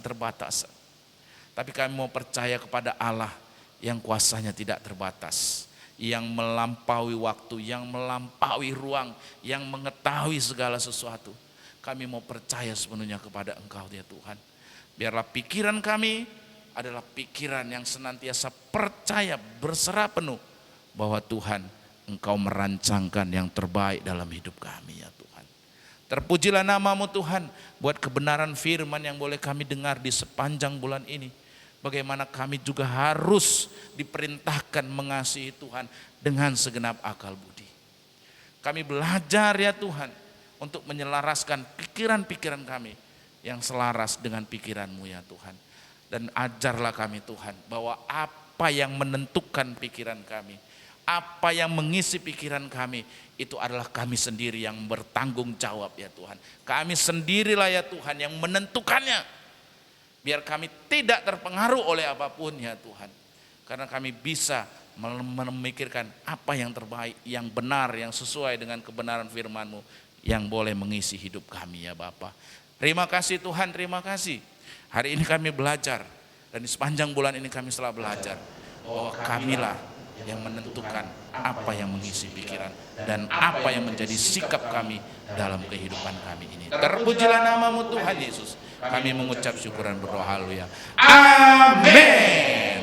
Speaker 2: Tapi kami mau percaya kepada Allah yang kuasanya tidak terbatas, yang melampaui waktu, yang melampaui ruang, yang mengetahui segala sesuatu. Kami mau percaya sepenuhnya kepada Engkau ya Tuhan. Biarlah pikiran kami adalah pikiran yang senantiasa percaya, berserah penuh bahwa Tuhan, Engkau merancangkan yang terbaik dalam hidup kami ya Tuhan. Terpujilah nama-Mu Tuhan buat kebenaran firman yang boleh kami dengar di sepanjang bulan ini. Bagaimana kami juga harus diperintahkan mengasihi Tuhan dengan segenap akal budi. Kami belajar ya Tuhan untuk menyelaraskan pikiran-pikiran kami yang selaras dengan pikiran-Mu ya Tuhan. Dan ajarlah kami Tuhan bahwa apa yang menentukan pikiran kami, apa yang mengisi pikiran kami, itu adalah kami sendiri yang bertanggung jawab ya Tuhan. Kami sendirilah ya Tuhan yang menentukannya. Biar kami tidak terpengaruh oleh apapun ya Tuhan. Karena kami bisa memikirkan apa yang terbaik, yang benar, yang sesuai dengan kebenaran firman-Mu yang boleh mengisi hidup kami ya Bapa. Terima kasih Tuhan, terima kasih. Hari ini kami belajar dan di sepanjang bulan ini kami selalu belajar bahwa kamilah yang menentukan apa yang mengisi pikiran dan apa yang menjadi sikap kami dalam kehidupan kami ini. Terpujilah nama-Mu Tuhan Yesus. Kami mengucap syukur dan berdoa haleluya. Amin.